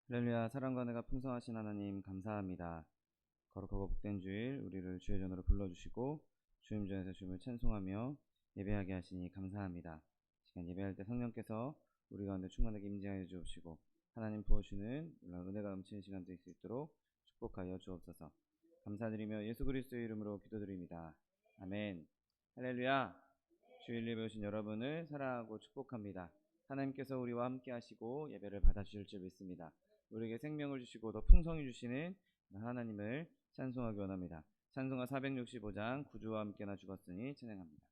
할렐루야. 사랑과 은혜가 풍성하신 하나님 감사합니다. 거룩하고 복된 주일 우리를 주의 전으로 불러주시고 주님 전에서 주님을 찬송하며 예배하게 하시니 감사합니다. 시간 예배할 때 성령께서 우리 가운데 충만하게 임재하여 주옵시고 하나님 부어주시는 은혜가 넘치는 시간 될 수 있도록 축복하여 주옵소서. 감사드리며 예수 그리스도의 이름으로 기도드립니다. 아멘. 할렐루야. 주일 예배 오신 여러분을 사랑하고 축복합니다. 하나님께서 우리와 함께 하시고 예배를 받아주실 줄 믿습니다. 우리에게 생명을 주시고 더 풍성히 주시는 하나님을 찬송하기 원합니다. 찬송가 465장 구주와 함께나 죽었으니 찬양합니다.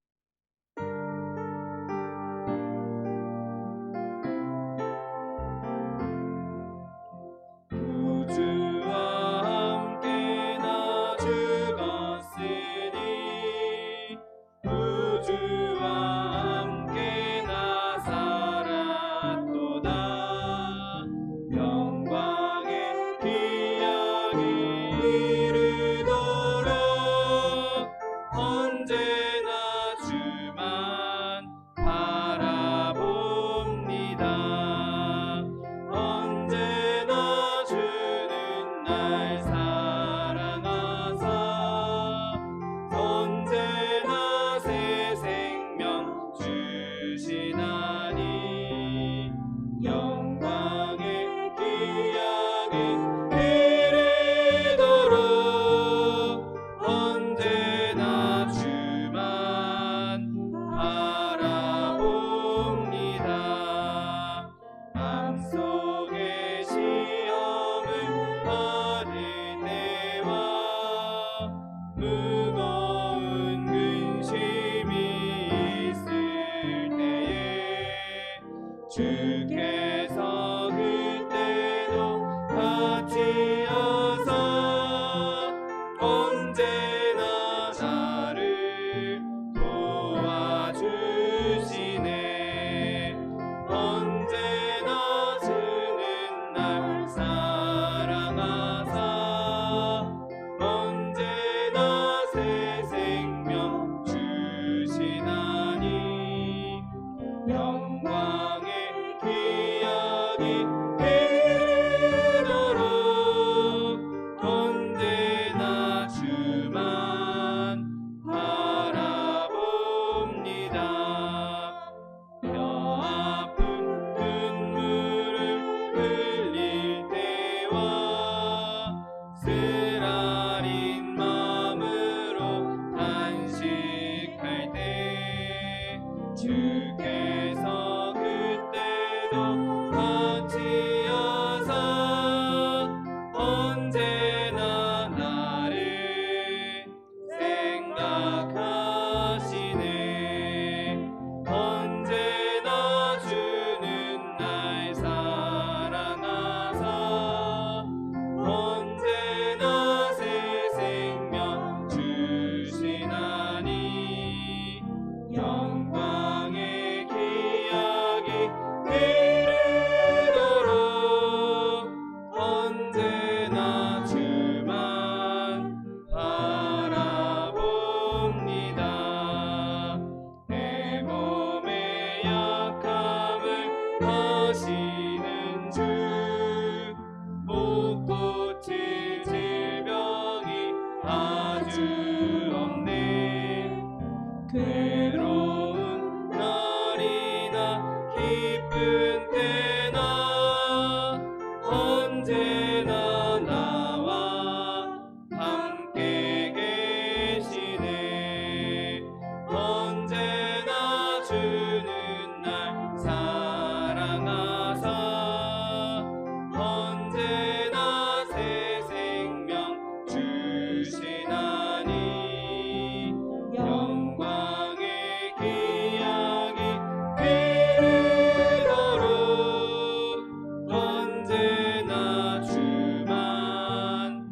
주께서 그때도 같이여서 언제나 나를 도와주시네. 언제나 주는 날 사랑하사 언제나 새 생명 주시나니 영광의 기약이 이르도록 언제나 주만 바라봅니다. 뼈 아픈 눈물을 흘릴 때와 쓰라린 마음으로 탄식할 때 주께서 그때도 같이여서 언제나 나를 생각하시네. 언제나 주는 날 사랑하사 언제나 새 생명 주시나니 영광의 기약이 이르도록 언제나 주만 바라봅니다. 내 몸의 약함을 아시는 주 못 고칠 질병이 아주 없네. 괴로운 날이나 기쁜 때나 언제나 나와 함께 계시네. 언제나 주는 날 사랑하사 언제나 새 생명 주시나니 영광의 기약이 이르도록 언제나 주만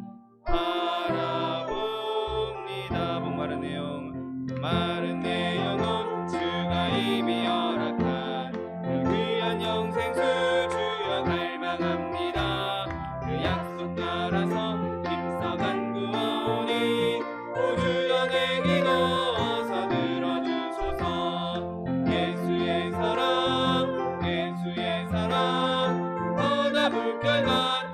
바라봅니다. 목마른 내 영혼 주가 이미 허락한 그 귀한 영생수 주여 갈망합니다. 그 약속 따라서 힘써간 구원이 우주여 내 기도 어서 들어주소서. 예수의 사랑 예수의 사랑 떠나 물결과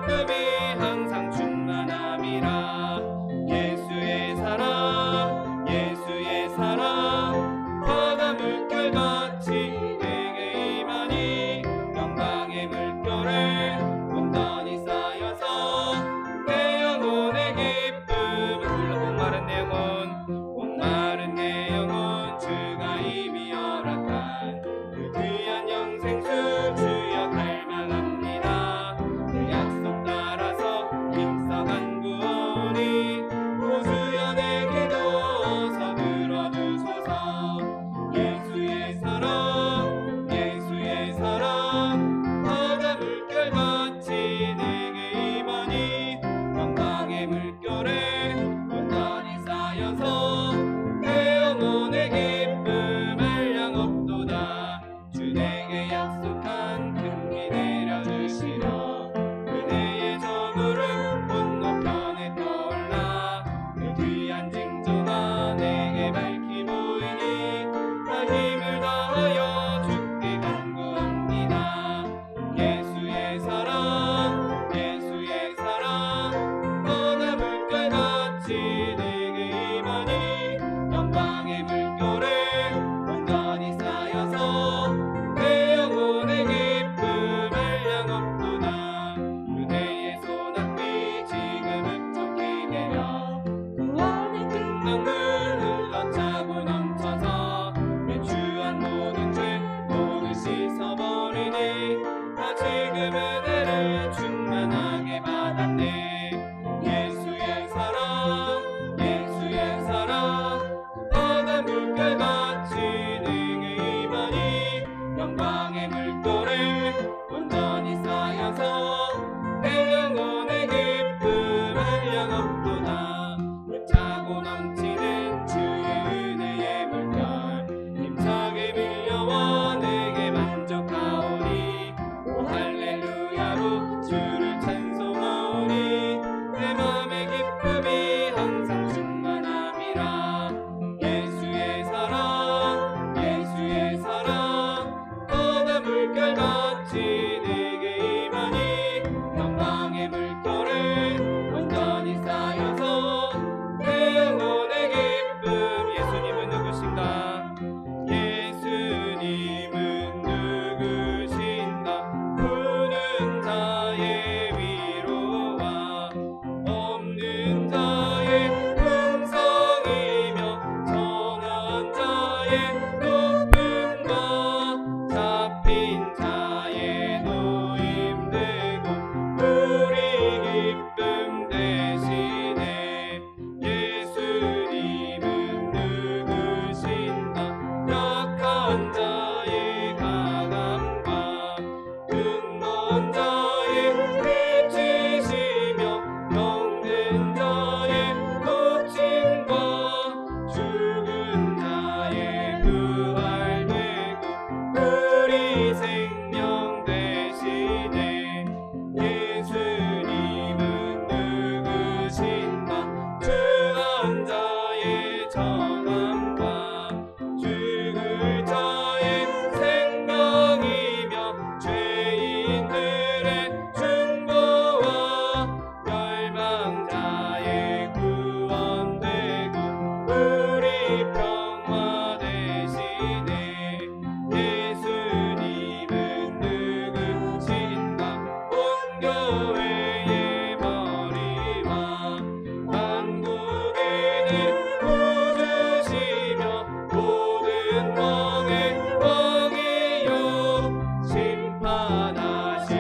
기쁨이 항상 충만함이라. 예수의 사랑 예수의 사랑 바다 물결같이 내게 임하니 영광의 물결에 온전히 쌓여서 내 영혼의 기쁨 홀로 목마른 내 영혼 목마른 내 영혼 주가 이미 허락한 그 귀한 영생수 주여 갈망합니다. 그 약속 따라서 힘써간 구원이 오 주여 내 기도 서들어주소서. 예수의 사랑 예수의 사랑 바다 물결같이 내게 임하니 영광의 물결에 온전히 쌓여서 내 영혼의 기쁨 한량 없도다. 주 내게 약속한 금리 내려주시려 은혜의 저물음 건너편에 떠올라 그 귀한 징조가 내게 밝히 보이니 나 힘을 다하여 주께 간구합니다. 예수의 사랑 예수의 사랑 바다 물결같이 내게 임하니 영광의 물결에 온전히 쌓여서 내 영혼의 기쁨 한량 없도다. 그대의 손앞이 지금 흡족히 내려 구원의 큰 강물 흘러차고 넘쳐서 내 주한 모든 죄 모두 씻어버리니 나 지금 은혜를 충만하게 받았네. 예수의 사랑 예수의 사랑 바다 물결같이 내게 임하니 영광의 물결에 온전히 쌓여서 내 영혼의 기쁨 한량 없도다. 차고 넘치는 주의 은혜의 물결 힘차게 밀려와 내게 만족하오니 오 할렐루야로 주를 찬송하오니 내 맘의 기쁨이 항상 충만함이라. 예수의 사랑 예수의 사랑 바다 물결같이 내게 임하니 영광의 물결에 온전히 쌓여서 내 영혼의 기쁨. 예수님은 누구신가? 예수님은 누구신가? 부는 자의 위로와 없는 자의 음성이며 전한 자의 높음과 잡힌 자의 노임되고 우리 기쁨 대신에. 예수님은 누구신가? 약한 자의 가감과 근본 자의 빛이시며 병든 자의 고침과 죽은 자의 부활되고 우리 생명 대신에. 예수님은 누구신가? 주한 자의 정함과 죽을 자의 생명이며 죄인들의 중보와 멸망자의 구원되고 우리 평화 대신에. 예수님은 누구신가? 온 교회의 머리와 만국인을 구주시며 모든 왕의 왕이요 심판하실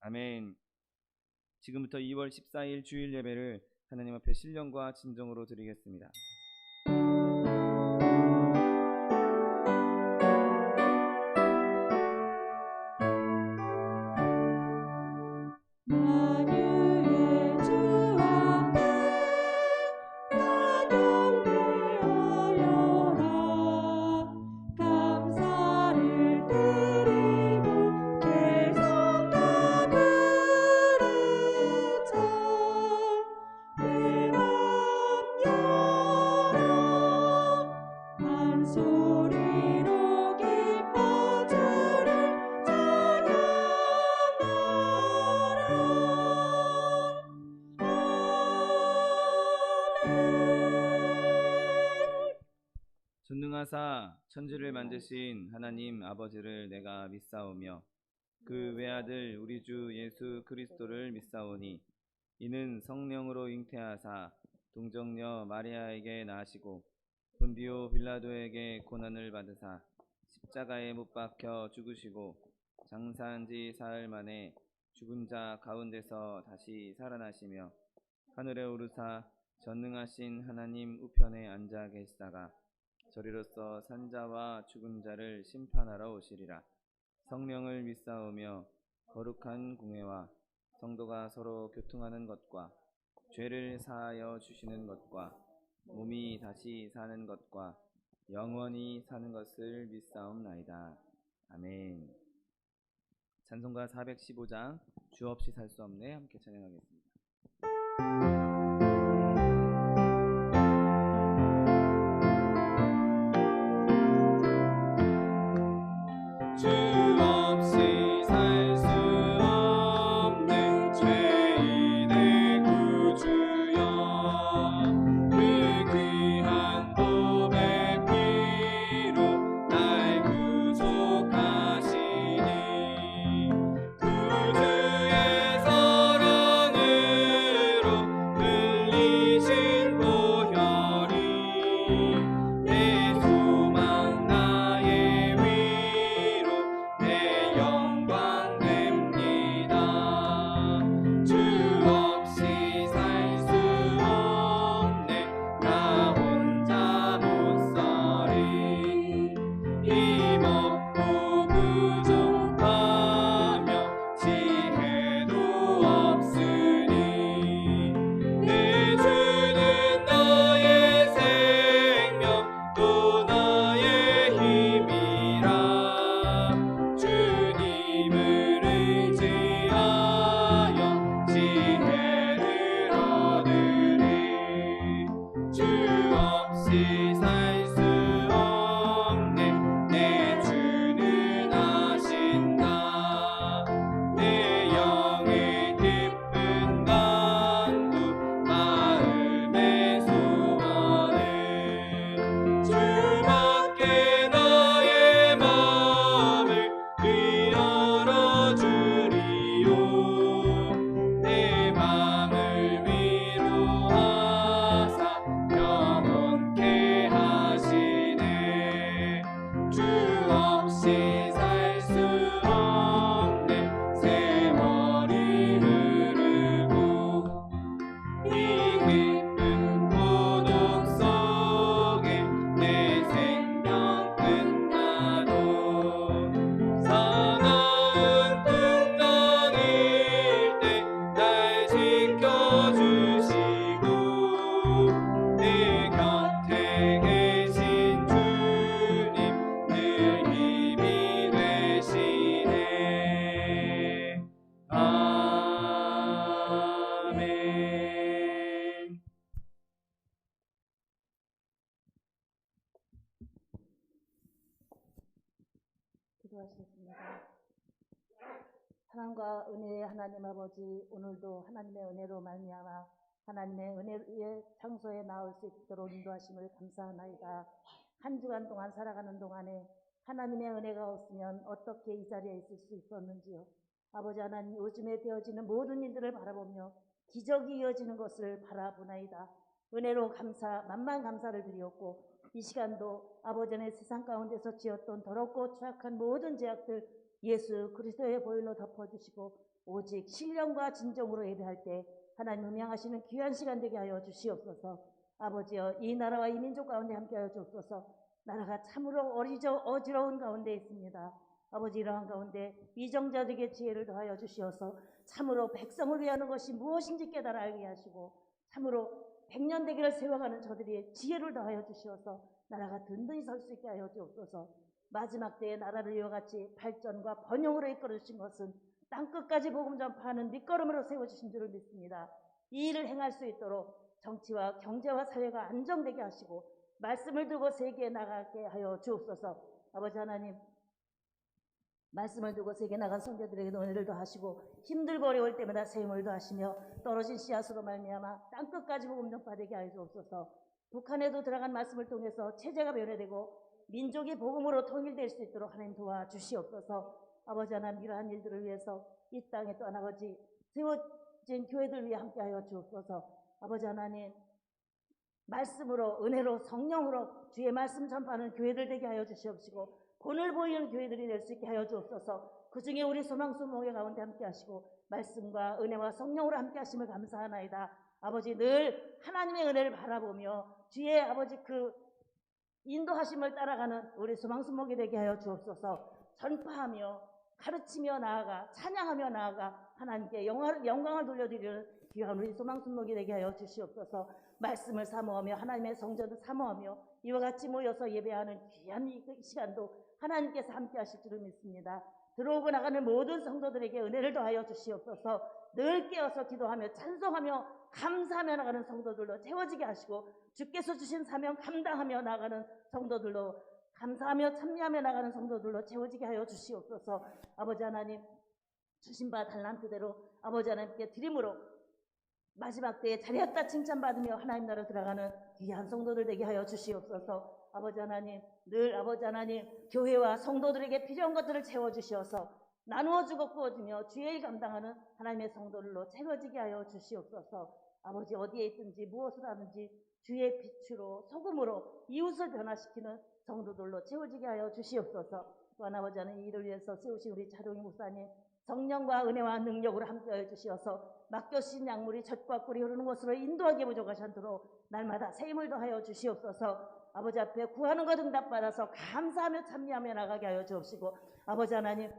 아멘. 지금부터 2월 14일 주일 예배를 하나님 앞에 신령과 진정으로 드리겠습니다. 만유의 주 앞에 나경배하여라. 감사를 드리고 죄송과 부르자. 내 맘 열어 한 소리로 기뻐 주를 전능하사 천지를 만드신 하나님 아버지를 내가 믿사오며 그 외아들 우리 주 예수 그리스도를 믿사오니 이는 성령으로 잉태하사 동정녀 마리아에게 나시고 본디오 빌라도에게 고난을 받으사 십자가에 못 박혀 죽으시고 장사한 지 사흘 만에 죽은 자 가운데서 다시 살아나시며 하늘에 오르사 전능하신 하나님 우편에 앉아 계시다가 저리로서 산자와 죽은 자를 심판하러 오시리라. 성령을 믿사오며 거룩한 공회와 성도가 서로 교통하는 것과 죄를 사하여 주시는 것과 몸이 다시 사는 것과 영원히 사는 것을 믿사옵나이다. 아멘. 찬송가 415장 주 없이 살 수 없네 함께 찬양하겠습니다. 주 없이 살 수 없는 죄인의 구주여 그 귀한 보배 피로 날 구속하시니 구주의 사랑으로 흘리신 보혈이 내 소망 나의 위로 내 영광 됩니다. 주 없이 살 수 없네 나 혼자 못 살이 힘없고 부족하며 지혜도 없으니 내 주는 나의 생명 또 나의 힘이라 주님을 의지하여 지혜를 얻으리 주 없이 살 수 없네 내 주는 아신다 내 영의 깊은 간구 마음의 소원은 주밖에 나의 마음을 열어 주리요 내 마음을 위로하사 영원케 하시네 주 없이 살 수 없네 세월이 흐르고 이 깊은 고독 속에 내 생명 끝나도 사나운 풍랑일 때 날 지켜주시고 내 곁에 계신 주님 늘 힘이 되시네 아멘. 기도하시겠습니다. 사랑과 은혜의 하나님 아버지, 오늘도 하나님의 은혜로 말미암아 하나님의 은혜의 장소에 나올 수 있도록 인도하심을 감사하나이다. 한 주간 동안 살아가는 동안에 하나님의 은혜가 없으면 어떻게 이 자리에 있을 수 있었는지요. 아버지 하나님, 요즘에 되어지는 모든 일들을 바라보며 기적이 이어지는 것을 바라보나이다. 은혜로 감사, 만만 감사를 드리었고 이 시간도 아버지 안의 세상 가운데서 지었던 더럽고 추악한 모든 죄악들 예수 그리스도의 보혈로 덮어주시고 오직 신령과 진정으로 예배할 때 하나님 음양하시는 귀한 시간 되게 하여 주시옵소서. 아버지여, 이 나라와 이 민족 가운데 함께하여 주옵소서. 나라가 참으로 어지러운 가운데 있습니다. 아버지, 이러한 가운데 위정자들에게 지혜를 더하여 주시어서 참으로 백성을 위하는 것이 무엇인지 깨달아 알게 하시고 참으로 백년대계를 세워가는 저들이 지혜를 더하여 주시어서 나라가 든든히 설 수 있게 하여 주옵소서. 마지막 때에 나라를 이와 같이 발전과 번영으로 이끌어 주신 것은 땅끝까지 복음 전파하는 밑거름으로 세워주신 줄을 믿습니다. 이 일을 행할 수 있도록 정치와 경제와 사회가 안정되게 하시고 말씀을 두고 세계에 나가게 하여 주옵소서. 아버지 하나님, 말씀을 두고 세계 나간 성도들에게 은혜를 더하시고 힘들고 어려울 때마다 세움을 더하시며 떨어진 씨앗으로 말미암아 땅끝까지 복음 전파되게 하여 주옵소서. 북한에도 들어간 말씀을 통해서 체제가 변화되고 민족이 복음으로 통일될 수 있도록 하나님 도와주시옵소서. 아버지 하나님, 이러한 일들을 위해서 이 땅에 또 아버지 세워진 교회들 위해 함께하여 주옵소서. 아버지 하나님, 말씀으로 은혜로 성령으로 주의 말씀 전파하는 교회들 되게 하여 주시옵시고 본을 보이는 교회들이 될 수 있게 하여 주옵소서. 그 중에 우리 소망수 목회 가운데 함께 하시고 말씀과 은혜와 성령으로 함께 하심을 감사하나이다. 아버지, 늘 하나님의 은혜를 바라보며 주의 아버지 그 인도하심을 따라가는 우리 소망수 목회 되게 하여 주옵소서. 전파하며 가르치며 나아가 찬양하며 나아가 하나님께 영광을 돌려드리는 귀한 우리 소망수 목회 되게 하여 주시옵소서. 말씀을 사모하며 하나님의 성전을 사모하며 이와 같이 모여서 예배하는 귀한 이 시간도 하나님께서 함께 하실 줄을 믿습니다. 들어오고 나가는 모든 성도들에게 은혜를 더하여 주시옵소서. 늘 깨어서 기도하며 찬송하며 감사하며 나가는 성도들로 채워지게 하시고 주께서 주신 사명 감당하며 나가는 성도들로 감사하며 참여하며 나가는 성도들로 채워지게 하여 주시옵소서. 아버지 하나님, 주신 바 달란트대로 아버지 하나님께 드림으로 마지막 때에 잘했다 칭찬받으며 하나님 나라로 들어가는 귀한 성도들 되게 하여 주시옵소서. 아버지 하나님, 늘 아버지 하나님 교회와 성도들에게 필요한 것들을 채워주시어서 나누어주고 구워주며 주의 일 감당하는 하나님의 성도들로 채워지게 하여 주시옵소서. 아버지, 어디에 있든지 무엇을 하든지 주의 빛으로 소금으로 이웃을 변화시키는 성도들로 채워지게 하여 주시옵소서. 또한 아버지 하나님, 이를 위해서 세우신 우리 차동희 목사님 성령과 은혜와 능력으로 함께하여 주시어서 맡겨주신 약물이 젖과 꿀이 흐르는 곳으로 인도하게 부족하지 않도록 날마다 새 힘을 더하여 주시옵소서. 아버지 앞에 구하는 것 응답받아서 감사하며 참여하며 나가게 하여 주옵시고 아버지 하나님,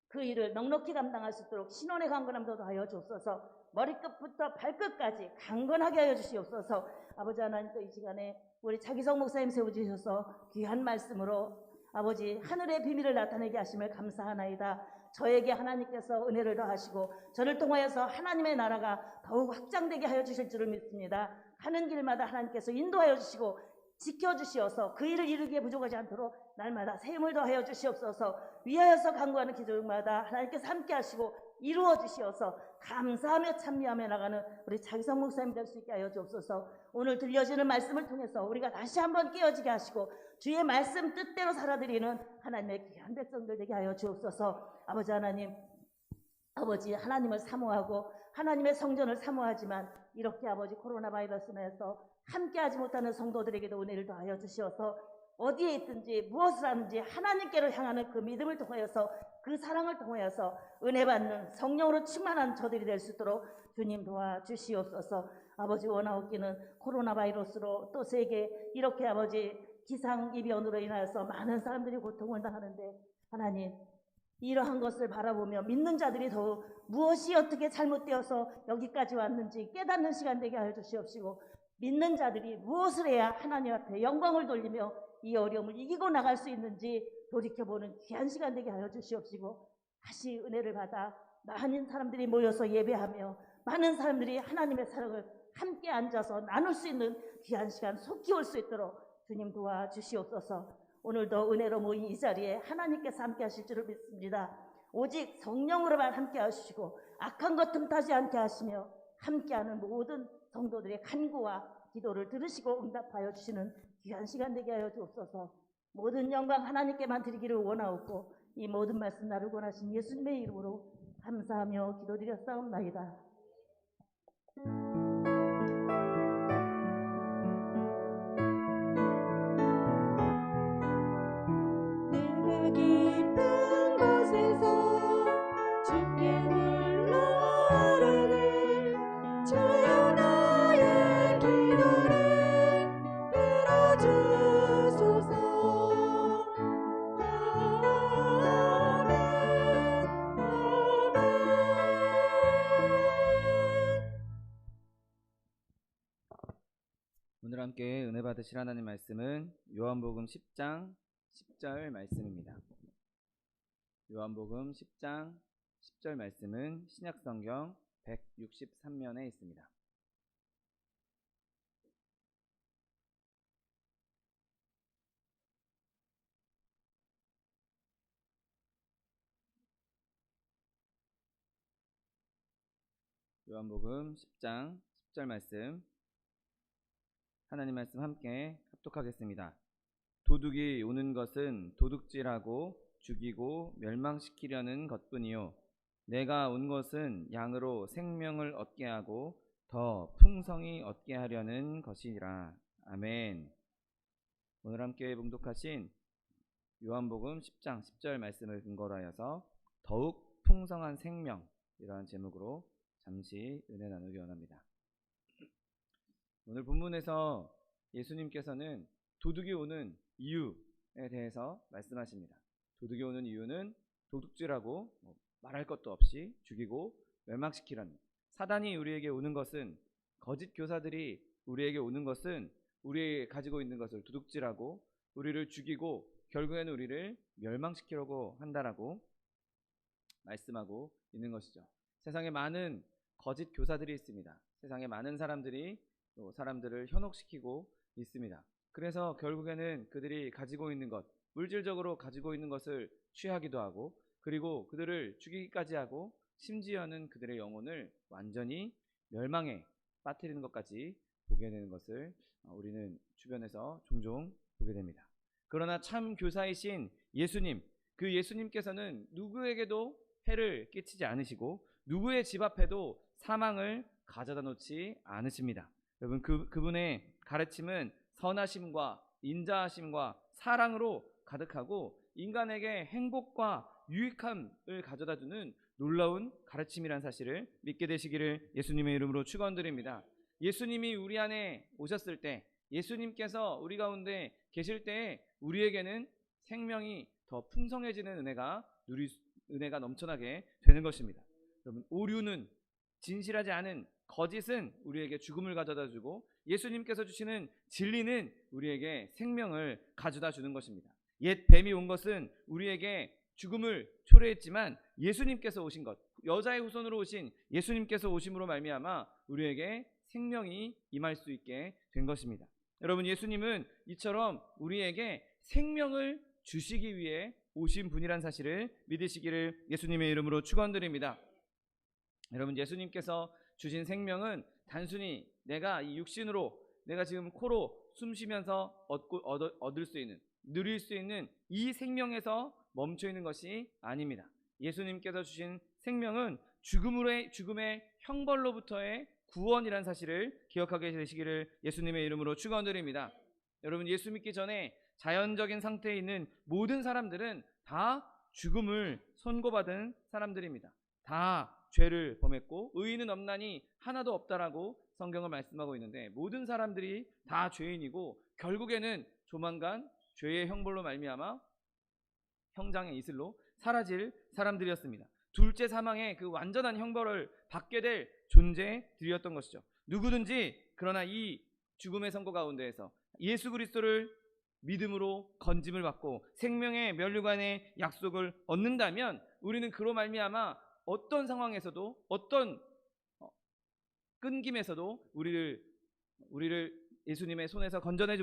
그 일을 넉넉히 감당할 수 있도록 신원의 강건함도 더하여 주옵소서. 머리끝부터 발끝까지 강건하게 하여 주시옵소서. 아버지 하나님, 또 이 시간에 우리 차기성 목사님 세워주셔서 귀한 말씀으로 아버지 하늘의 비밀을 나타내게 하심을 감사하나이다. 저에게 하나님께서 은혜를 더하시고 저를 통하여서 하나님의 나라가 더욱 확장되게 하여 주실 줄을 믿습니다. 가는 길마다 하나님께서 인도하여 주시고 지켜주시어서 그 일을 이루기에 부족하지 않도록 날마다 새 힘을 더하여 주시옵소서. 위하여서 간구하는 기도마다 하나님께서 함께 하시고 이루어 주시어서 감사하며 참여하며 나가는 우리 차기성 목사님 될 수 있게 하여 주옵소서. 오늘 들려지는 말씀을 통해서 우리가 다시 한번 깨어지게 하시고 주의 말씀 뜻대로 살아드리는 하나님의 귀한 백성들 되게 하여 주옵소서. 아버지 하나님, 아버지 하나님을 사모하고 하나님의 성전을 사모하지만 이렇게 아버지 코로나 바이러스로 해서 함께하지 못하는 성도들에게도 은혜를 더하여 주시어서 어디에 있든지 무엇을 하는지 하나님께로 향하는 그 믿음을 통하여서 그 사랑을 통하여서 은혜 받는 성령으로 충만한 저들이 될 수 있도록 주님 도와주시옵소서. 아버지, 원하옵기는 코로나 바이러스로 또 세계 이렇게 아버지 기상이변으로 인하여서 많은 사람들이 고통을 당하는데 하나님, 이러한 것을 바라보며 믿는 자들이 더욱 무엇이 어떻게 잘못되어서 여기까지 왔는지 깨닫는 시간 되게 하여 주시옵시고 믿는 자들이 무엇을 해야 하나님 앞에 영광을 돌리며 이 어려움을 이기고 나갈 수 있는지 돌이켜보는 귀한 시간 되게 하여 주시옵시고 다시 은혜를 받아 많은 사람들이 모여서 예배하며 많은 사람들이 하나님의 사랑을 함께 앉아서 나눌 수 있는 귀한 시간 속히 올 수 있도록 주님 도와주시옵소서. 오늘도 은혜로 모인 이 자리에 하나님께서 함께 하실 줄을 믿습니다. 오직 성령으로만 함께 하시고 악한 것 틈타지 않게 하시며 함께하는 모든 성도들의 간구와 기도를 들으시고 응답하여 주시는 귀한 시간 되게 하여 주옵소서. 모든 영광 하나님께만 드리기를 원하옵고 이 모든 말씀 나를 권하신 예수님의 이름으로 감사하며 기도드렸사옵나이다. 내가 기쁜 곳에서 주께 오늘 함께 은혜 받으실 하나님 말씀은 요한복음 10장 10절 말씀입니다. 요한복음 10장 10절 말씀은 신약성경 163면에 있습니다. 요한복음 10장 10절 말씀, 하나님 말씀 함께 합독하겠습니다. 도둑이 오는 것은 도둑질하고 죽이고 멸망시키려는 것뿐이요 내가 온 것은 양으로 생명을 얻게 하고 더 풍성히 얻게 하려는 것이라. 아멘. 오늘 함께 봉독하신 요한복음 10장 10절 말씀을 근거로 하여서 더욱 풍성한 생명, 이러한 제목으로 잠시 은혜 나누기 원합니다. 오늘 본문에서 예수님께서는 도둑이 오는 이유에 대해서 말씀하십니다. 도둑이 오는 이유는 도둑질하고 말할 것도 없이 죽이고 멸망시키라는, 사단이 우리에게 오는 것은, 거짓 교사들이 우리에게 오는 것은 우리가 가지고 있는 것을 도둑질하고 우리를 죽이고 결국에는 우리를 멸망시키려고 한다라고 말씀하고 있는 것이죠. 세상에 많은 거짓 교사들이 있습니다. 세상에 많은 사람들이 또 사람들을 현혹시키고 있습니다. 그래서 결국에는 그들이 가지고 있는 것, 물질적으로 가지고 있는 것을 취하기도 하고, 그리고 그들을 죽이기까지 하고, 심지어는 그들의 영혼을 완전히 멸망에 빠뜨리는 것까지 보게 되는 것을 우리는 주변에서 종종 보게 됩니다. 그러나 참 교사이신 예수님, 그 예수님께서는 누구에게도 해를 끼치지 않으시고 누구의 집 앞에도 사망을 가져다 놓지 않으십니다. 여러분, 그분의 가르침은 선하심과 인자하심과 사랑으로 가득하고 인간에게 행복과 유익함을 가져다 주는 놀라운 가르침이란 사실을 믿게 되시기를 예수님의 이름으로 축원드립니다. 예수님이 우리 안에 오셨을 때, 예수님께서 우리 가운데 계실 때에 우리에게는 생명이 더 풍성해지는 은혜가 넘쳐나게 되는 것입니다. 여러분, 오류는, 진실하지 않은 거짓은 우리에게 죽음을 가져다 주고, 예수님께서 주시는 진리는 우리에게 생명을 가져다 주는 것입니다. 옛 뱀이 온 것은 우리에게 죽음을 초래했지만 예수님께서 오신 것, 여자의 후손으로 오신 예수님께서 오심으로 말미암아 우리에게 생명이 임할 수 있게 된 것입니다. 여러분, 예수님은 이처럼 우리에게 생명을 주시기 위해 오신 분이란 사실을 믿으시기를 예수님의 이름으로 축원드립니다. 여러분, 예수님께서 주신 생명은 단순히 내가 이 육신으로, 내가 지금 코로 숨 쉬면서 얻을 수 있는, 누릴 수 있는 이 생명에서 멈춰 있는 것이 아닙니다. 예수님께서 주신 생명은 죽음의 형벌로부터의 구원이라는 사실을 기억하게 되시기를 예수님의 이름으로 축원드립니다. 여러분, 예수 믿기 전에 자연적인 상태에 있는 모든 사람들은 다 죽음을 선고받은 사람들입니다. 다 죄를 범했고 의인은 없나니 하나도 없다라고 성경을 말씀하고 있는데, 모든 사람들이 다 죄인이고 결국에는 조만간 죄의 형벌로 말미암아 형장의 이슬로 사라질 사람들이었습니다. 둘째 사망의 그 완전한 형벌을 받게 될 존재들이었던 것이죠. 누구든지 그러나 이 죽음의 선고 가운데에서 예수 그리스도를 믿음으로 건짐을 받고 생명의 면류관의 약속을 얻는다면 우리는 그로 말미암아 어떤 상황에서도, 어떤 끈김에서도 우리를 예수님의 손에서 끊어내지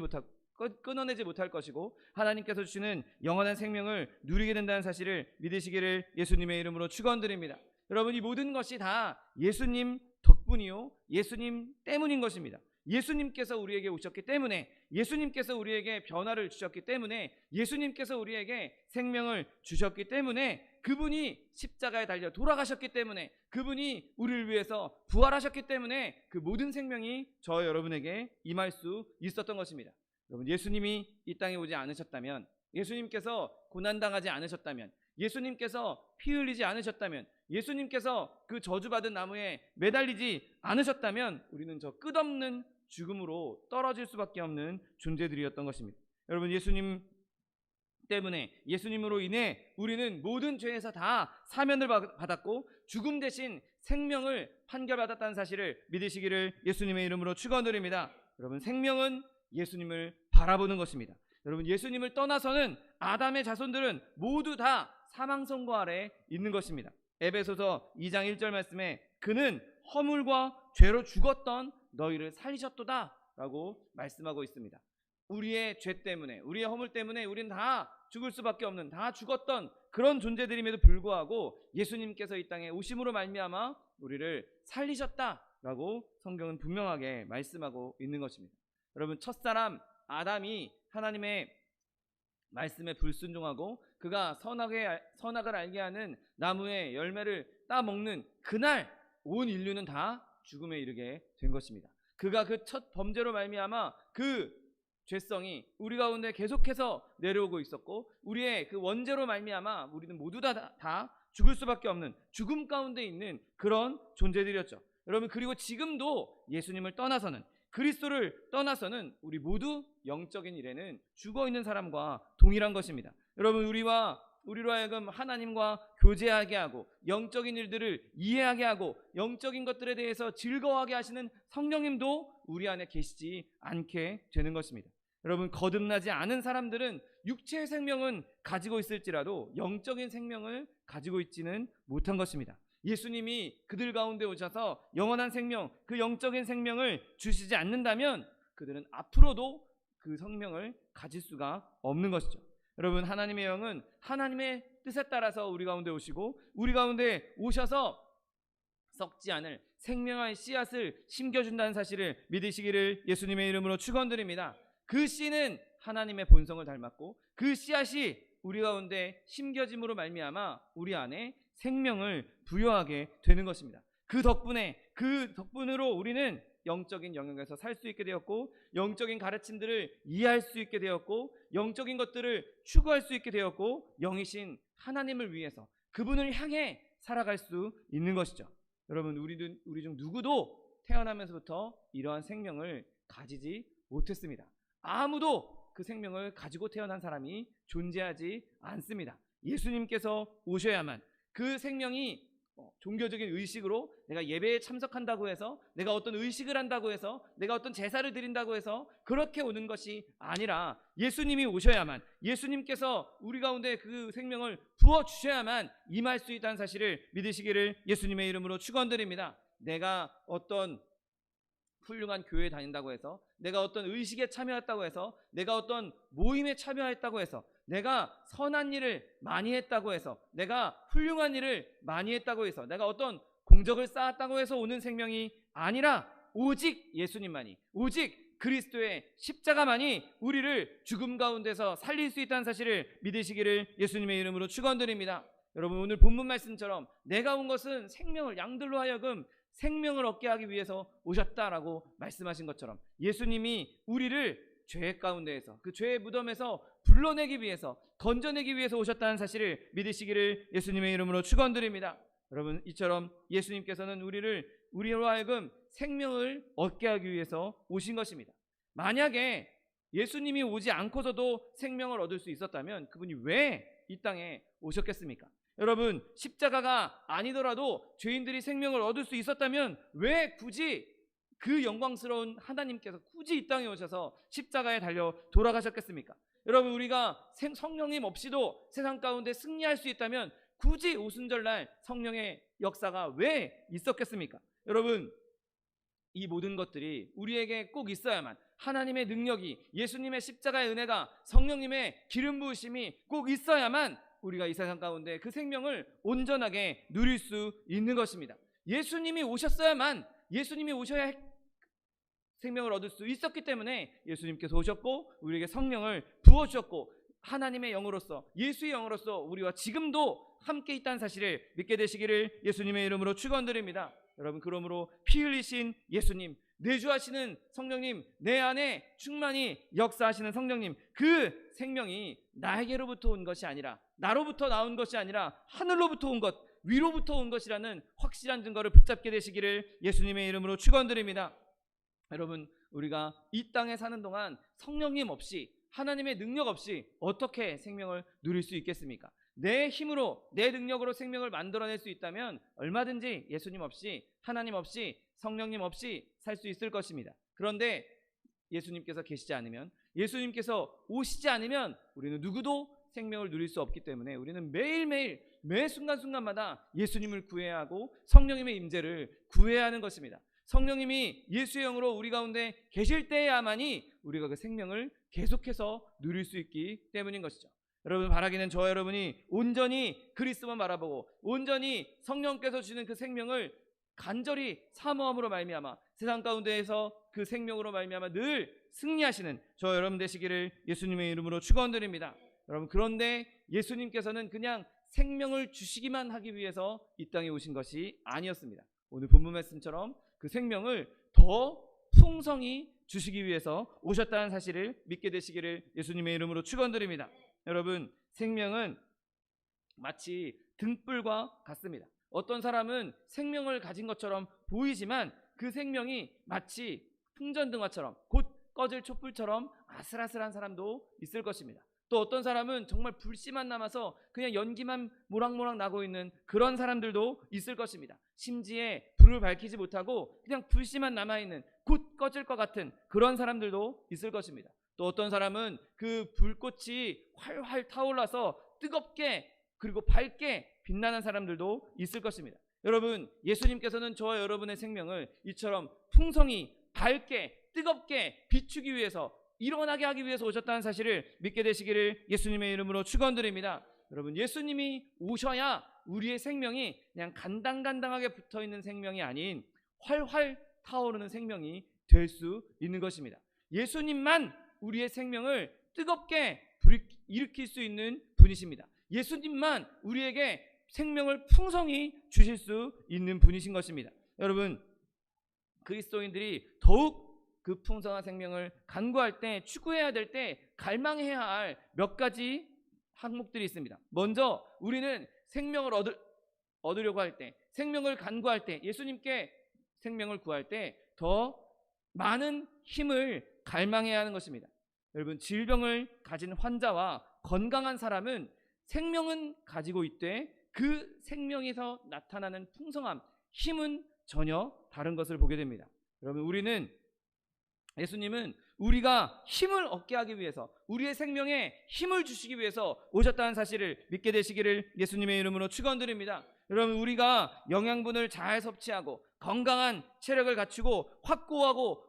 못할 것이고, 하나님께서 주시는 영원한 생명을 누리게 된다는 사실을 믿으시기를 예수님의 이름으로 축원드립니다. 여러분, 이 모든 것이 다 예수님 덕분이요 예수님 때문인 것입니다. 예수님께서 우리에게 오셨기 때문에, 예수님께서 우리에게 변화를 주셨기 때문에, 예수님께서 우리에게 생명을 주셨기 때문에, 그분이 십자가에 달려 돌아가셨기 때문에, 그분이 우리를 위해서 부활하셨기 때문에 그 모든 생명이 저와 여러분에게 임할 수 있었던 것입니다. 여러분, 예수님이 이 땅에 오지 않으셨다면, 예수님께서 고난당하지 않으셨다면, 예수님께서 피 흘리지 않으셨다면, 예수님께서 그 저주받은 나무에 매달리지 않으셨다면 우리는 저 끝없는 죽음으로 떨어질 수밖에 없는 존재들이었던 것입니다. 여러분, 예수님 때문에, 예수님으로 인해 우리는 모든 죄에서 다 사면을 받았고 죽음 대신 생명을 판결받았다는 사실을 믿으시기를 예수님의 이름으로 축원드립니다. 여러분, 생명은 예수님을 바라보는 것입니다. 여러분, 예수님을 떠나서는 아담의 자손들은 모두 다 사망 선고 아래 있는 것입니다. 에베소서 2장 1절 말씀에 그는 허물과 죄로 죽었던 너희를 살리셨도다 라고 말씀하고 있습니다. 우리의 죄 때문에, 우리의 허물 때문에 우리는 다 죽을 수밖에 없는, 다 죽었던 그런 존재들임에도 불구하고 예수님께서 이 땅에 오심으로 말미암아 우리를 살리셨다라고 성경은 분명하게 말씀하고 있는 것입니다. 여러분, 첫사람 아담이 하나님의 말씀에 불순종하고 그가 선악을 알게 하는 나무의 열매를 따먹는 그날 온 인류는 다 죽음에 이르게 된 것입니다. 그가 그 첫 범죄로 말미암아 그 죄성이 우리 가운데 계속해서 내려오고 있었고, 우리의 그 원죄로 말미암아 우리는 모두 다 죽을 수밖에 없는 죽음 가운데 있는 그런 존재들이었죠. 여러분, 그리고 지금도 예수님을 떠나서는, 그리스도를 떠나서는 우리 모두 영적인 일에는 죽어있는 사람과 동일한 것입니다. 여러분, 우리로 하여금 하나님과 교제하게 하고 영적인 일들을 이해하게 하고 영적인 것들에 대해서 즐거워하게 하시는 성령님도 우리 안에 계시지 않게 되는 것입니다. 여러분, 거듭나지 않은 사람들은 육체의 생명은 가지고 있을지라도 영적인 생명을 가지고 있지는 못한 것입니다. 예수님이 그들 가운데 오셔서 영원한 생명, 그 영적인 생명을 주시지 않는다면 그들은 앞으로도 그 생명을 가질 수가 없는 것이죠. 여러분, 하나님의 영은 하나님의 뜻에 따라서 우리 가운데 오시고 우리 가운데 오셔서 썩지 않을 생명의 씨앗을 심겨준다는 사실을 믿으시기를 예수님의 이름으로 축원드립니다. 그 씨는 하나님의 본성을 닮았고 그 씨앗이 우리 가운데 심겨짐으로 말미암아 우리 안에 생명을 부여하게 되는 것입니다. 그 덕분으로 우리는 영적인 영역에서 살 수 있게 되었고 영적인 가르침들을 이해할 수 있게 되었고 영적인 것들을 추구할 수 있게 되었고 영이신 하나님을 위해서 그분을 향해 살아갈 수 있는 것이죠. 여러분, 우리 중 누구도 태어나면서부터 이러한 생명을 가지지 못했습니다. 아무도 그 생명을 가지고 태어난 사람이 존재하지 않습니다. 예수님께서 오셔야만 그 생명이 종교적인 의식으로 내가 예배에 참석한다고 해서, 내가 어떤 의식을 한다고 해서, 내가 어떤 제사를 드린다고 해서 그렇게 오는 것이 아니라 예수님이 오셔야만, 예수님께서 우리 가운데 그 생명을 부어주셔야만 임할 수 있다는 사실을 믿으시기를 예수님의 이름으로 축원드립니다. 내가 어떤 훌륭한 교회에 다닌다고 해서, 내가 어떤 의식에 참여했다고 해서, 내가 어떤 모임에 참여했다고 해서, 내가 선한 일을 많이 했다고 해서, 내가 훌륭한 일을 많이 했다고 해서, 내가 어떤 공적을 쌓았다고 해서 오는 생명이 아니라 오직 예수님만이, 오직 그리스도의 십자가만이 우리를 죽음 가운데서 살릴 수 있다는 사실을 믿으시기를 예수님의 이름으로 축원드립니다. 여러분, 오늘 본문 말씀처럼 내가 온 것은 생명을, 양들로 하여금 생명을 얻게 하기 위해서 오셨다라고 말씀하신 것처럼 예수님이 우리를 죄 가운데에서, 그 죄의 무덤에서 불러내기 위해서, 건져내기 위해서 오셨다는 사실을 믿으시기를 예수님의 이름으로 축원드립니다. 여러분, 이처럼 예수님께서는 우리로 하여금 생명을 얻게 하기 위해서 오신 것입니다. 만약에 예수님이 오지 않고서도 생명을 얻을 수 있었다면 그분이 왜 이 땅에 오셨겠습니까? 여러분, 십자가가 아니더라도 죄인들이 생명을 얻을 수 있었다면 왜 굳이 그 영광스러운 하나님께서 굳이 이 땅에 오셔서 십자가에 달려 돌아가셨겠습니까? 여러분, 우리가 성령님 없이도 세상 가운데 승리할 수 있다면 굳이 오순절날 성령의 역사가 왜 있었겠습니까? 여러분, 이 모든 것들이 우리에게 꼭 있어야만, 하나님의 능력이, 예수님의 십자가의 은혜가, 성령님의 기름 부으심이 꼭 있어야만 우리가 이 세상 가운데 그 생명을 온전하게 누릴 수 있는 것입니다. 예수님이 오셨어야만, 예수님이 오셔야 생명을 얻을 수 있었기 때문에 예수님께서 오셨고 우리에게 성령을 부어주셨고 하나님의 영으로서, 예수의 영으로서 우리와 지금도 함께 있다는 사실을 믿게 되시기를 예수님의 이름으로 축원드립니다. 여러분, 그러므로 피 흘리신 예수님, 내주하시는 성령님, 내 안에 충만히 역사하시는 성령님, 그 생명이 나에게로부터 온 것이 아니라, 나로부터 나온 것이 아니라 하늘로부터 온 것, 위로부터 온 것이라는 확실한 증거를 붙잡게 되시기를 예수님의 이름으로 축원드립니다. 여러분, 우리가 이 땅에 사는 동안 성령님 없이, 하나님의 능력 없이 어떻게 생명을 누릴 수 있겠습니까? 내 힘으로, 내 능력으로 생명을 만들어낼 수 있다면 얼마든지 예수님 없이, 하나님 없이, 성령님 없이 살 수 있을 것입니다. 그런데 예수님께서 계시지 않으면, 예수님께서 오시지 않으면 우리는 누구도 생명을 누릴 수 없기 때문에 우리는 매일매일 매 순간순간마다 예수님을 구해야 하고 성령님의 임재를 구해야 하는 것입니다. 성령님이 예수의 영으로 우리 가운데 계실 때야만이 우리가 그 생명을 계속해서 누릴 수 있기 때문인 것이죠. 여러분, 바라기는 저와 여러분이 온전히 그리스도만 바라보고 온전히 성령께서 주시는 그 생명을 간절히 사모함으로 말미암아 세상 가운데에서 그 생명으로 말미암아 늘 승리하시는 저와 여러분 되시기를 예수님의 이름으로 축원드립니다. 여러분, 그런데 예수님께서는 그냥 생명을 주시기만 하기 위해서 이 땅에 오신 것이 아니었습니다. 오늘 본문 말씀처럼 그 생명을 더 풍성히 주시기 위해서 오셨다는 사실을 믿게 되시기를 예수님의 이름으로 축원드립니다. 여러분, 생명은 마치 등불과 같습니다. 어떤 사람은 생명을 가진 것처럼 보이지만 그 생명이 마치 풍전등화처럼 곧 꺼질 촛불처럼 아슬아슬한 사람도 있을 것입니다. 또 어떤 사람은 정말 불씨만 남아서 그냥 연기만 모락모락 나고 있는 그런 사람들도 있을 것입니다. 심지어 불을 밝히지 못하고 그냥 불씨만 남아있는 곧 꺼질 것 같은 그런 사람들도 있을 것입니다. 또 어떤 사람은 그 불꽃이 활활 타올라서 뜨겁게 그리고 밝게 빛나는 사람들도 있을 것입니다. 여러분, 예수님께서는 저와 여러분의 생명을 이처럼 풍성히 밝게 뜨겁게 비추기 위해서, 일어나게 하기 위해서 오셨다는 사실을 믿게 되시기를 예수님의 이름으로 축원드립니다. 여러분, 예수님이 오셔야 우리의 생명이 그냥 간당간당하게 붙어있는 생명이 아닌 활활 타오르는 생명이 될 수 있는 것입니다. 예수님만 우리의 생명을 뜨겁게 일으킬 수 있는 분이십니다. 예수님만 우리에게 생명을 풍성히 주실 수 있는 분이신 것입니다. 여러분, 그리스도인들이 더욱 그 풍성한 생명을 간구할 때, 추구해야 될 때 갈망해야 할 몇 가지 항목들이 있습니다. 먼저 우리는 생명을 얻으려고 할 때, 생명을 간구할 때, 예수님께 생명을 구할 때 더 많은 힘을 갈망해야 하는 것입니다. 여러분, 질병을 가진 환자와 건강한 사람은 생명은 가지고 있되 그 생명에서 나타나는 풍성함, 힘은 전혀 다른 것을 보게 됩니다. 여러분, 예수님은 우리가 힘을 얻게 하기 위해서, 우리의 생명에 힘을 주시기 위해서 오셨다는 사실을 믿게 되시기를 예수님의 이름으로 축원드립니다. 여러분, 우리가 영양분을 잘 섭취하고 건강한 체력을 갖추고 확고하고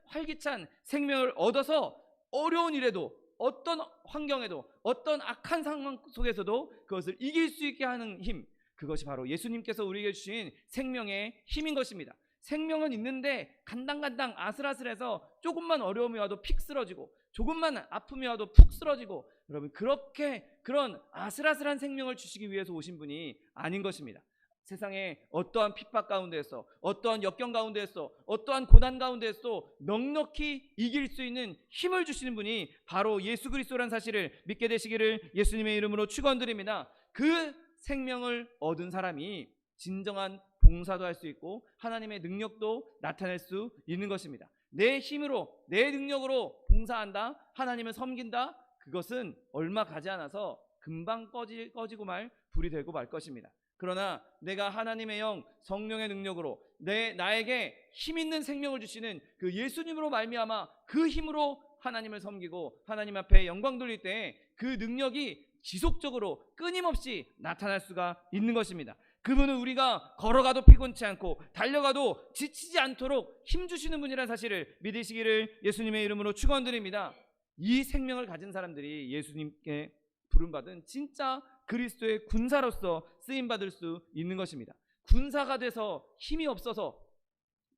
활기찬 생명을 얻어서 어려운 일에도, 어떤 환경에도, 어떤 악한 상황 속에서도 그것을 이길 수 있게 하는 힘, 그것이 바로 예수님께서 우리에게 주신 생명의 힘인 것입니다. 생명은 있는데 간당간당 아슬아슬해서 조금만 어려움이 와도 픽 쓰러지고 조금만 아픔이 와도 푹 쓰러지고, 여러분, 그런 아슬아슬한 생명을 주시기 위해서 오신 분이 아닌 것입니다. 세상에 어떠한 핍박 가운데에서, 어떠한 역경 가운데에서, 어떠한 고난 가운데에서 넉넉히 이길 수 있는 힘을 주시는 분이 바로 예수 그리스도라는 사실을 믿게 되시기를 예수님의 이름으로 축원드립니다. 그 생명을 얻은 사람이 진정한 봉사도 할 수 있고 하나님의 능력도 나타낼 수 있는 것입니다. 내 힘으로, 내 능력으로 봉사한다, 하나님을 섬긴다, 그것은 얼마 가지 않아서 금방 꺼지고 불이 되고 말 것입니다. 그러나 내가 하나님의 영, 성령의 능력으로 나에게 힘 있는 생명을 주시는 그 예수님으로 말미암아 그 힘으로 하나님을 섬기고 하나님 앞에 영광 돌릴 때 그 능력이 지속적으로 끊임없이 나타날 수가 있는 것입니다. 그분은 우리가 걸어가도 피곤치 않고 달려가도 지치지 않도록 힘주시는 분이라는 사실을 믿으시기를 예수님의 이름으로 축원드립니다. 이 생명을 가진 사람들이 예수님께 부름받은 진짜 그리스도의 군사로서 쓰임받을 수 있는 것입니다. 군사가 돼서 힘이 없어서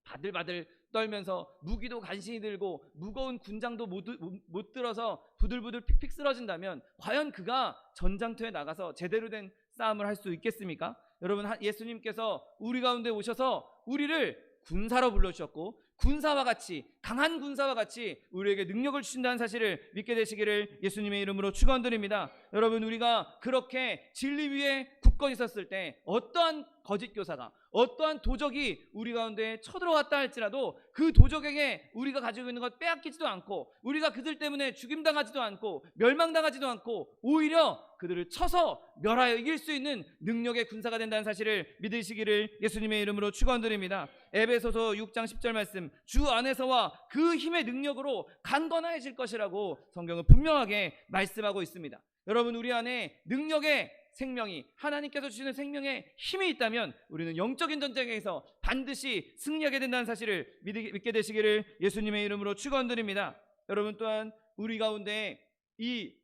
바들바들 떨면서 무기도 간신히 들고 무거운 군장도 못 들어서 부들부들 픽픽 쓰러진다면 과연 그가 전장터에 나가서 제대로 된 싸움을 할 수 있겠습니까? 여러분, 예수님께서 우리 가운데 오셔서 우리를 군사로 불러주셨고 군사와 같이, 강한 군사와 같이 우리에게 능력을 주신다는 사실을 믿게 되시기를 예수님의 이름으로 축원드립니다. 여러분, 우리가 그렇게 진리 위에 굳건히 섰을 때 어떠한 거짓 교사가, 어떠한 도적이 우리 가운데 쳐들어왔다 할지라도 그 도적에게 우리가 가지고 있는 것 빼앗기지도 않고, 우리가 그들 때문에 죽임당하지도 않고 멸망당하지도 않고 오히려 그들을 쳐서 멸하여 이길 수 있는 능력의 군사가 된다는 사실을 믿으시기를 예수님의 이름으로 축원드립니다. 에베소서 6장 10절 말씀, 주 안에서와 그 힘의 능력으로 강건해질 것이라고 성경은 분명하게 말씀하고 있습니다. 여러분, 우리 안에 능력의 생명이, 하나님께서 주시는 생명의 힘이 있다면 우리는 영적인 전쟁에서 반드시 승리하게 된다는 사실을 믿게 되시기를 예수님의 이름으로 축원드립니다. 여러분, 또한 우리 가운데 이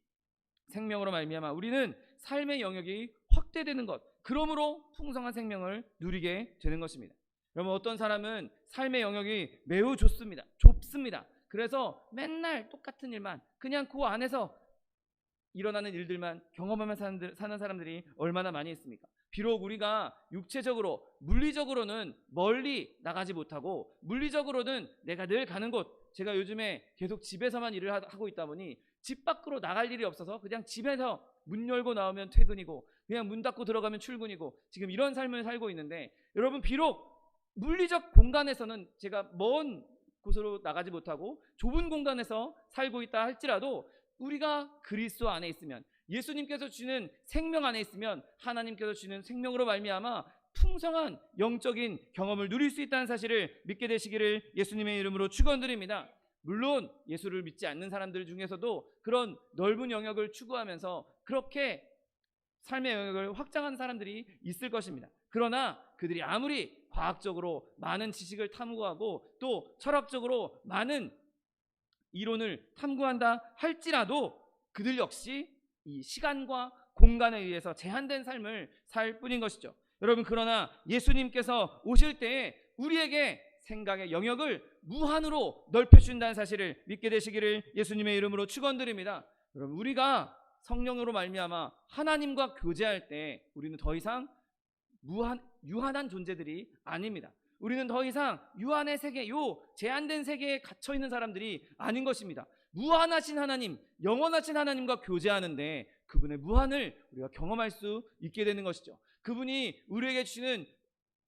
생명으로 말미암아 우리는 삶의 영역이 확대되는 것, 그러므로 풍성한 생명을 누리게 되는 것입니다. 여러분, 어떤 사람은 삶의 영역이 매우 좁습니다. 그래서 맨날 똑같은 일만, 그냥 그 안에서 일어나는 일들만 경험하면서 사는 사람들이 얼마나 많이 있습니까? 비록 우리가 육체적으로, 물리적으로는 멀리 나가지 못하고, 물리적으로는 내가 늘 가는 곳, 제가 요즘에 계속 집에서만 일을 하고 있다 보니 집 밖으로 나갈 일이 없어서 그냥 집에서 문 열고 나오면 퇴근이고, 그냥 문 닫고 들어가면 출근이고, 지금 이런 삶을 살고 있는데, 여러분, 비록 물리적 공간에서는 제가 먼 곳으로 나가지 못하고 좁은 공간에서 살고 있다 할지라도 우리가 그리스도 안에 있으면, 예수님께서 주시는 생명 안에 있으면, 하나님께서 주시는 생명으로 말미암아 풍성한 영적인 경험을 누릴 수 있다는 사실을 믿게 되시기를 예수님의 이름으로 축원드립니다. 물론 예수를 믿지 않는 사람들 중에서도 그런 넓은 영역을 추구하면서 그렇게 삶의 영역을 확장한 사람들이 있을 것입니다. 그러나 그들이 아무리 과학적으로 많은 지식을 탐구하고 또 철학적으로 많은 이론을 탐구한다 할지라도 그들 역시 이 시간과 공간에 의해서 제한된 삶을 살 뿐인 것이죠. 여러분, 그러나 예수님께서 오실 때에 우리에게 생각의 영역을 무한으로 넓혀주신다는 사실을 믿게 되시기를 예수님의 이름으로 축원드립니다. 여러분, 우리가 성령으로 말미암아 하나님과 교제할 때 우리는 더 이상 유한한 존재들이 아닙니다. 우리는 더 이상 유한의 세계, 요 제한된 세계에 갇혀 있는 사람들이 아닌 것입니다. 무한하신 하나님, 영원하신 하나님과 교제하는데 그분의 무한을 우리가 경험할 수 있게 되는 것이죠. 그분이 우리에게 주시는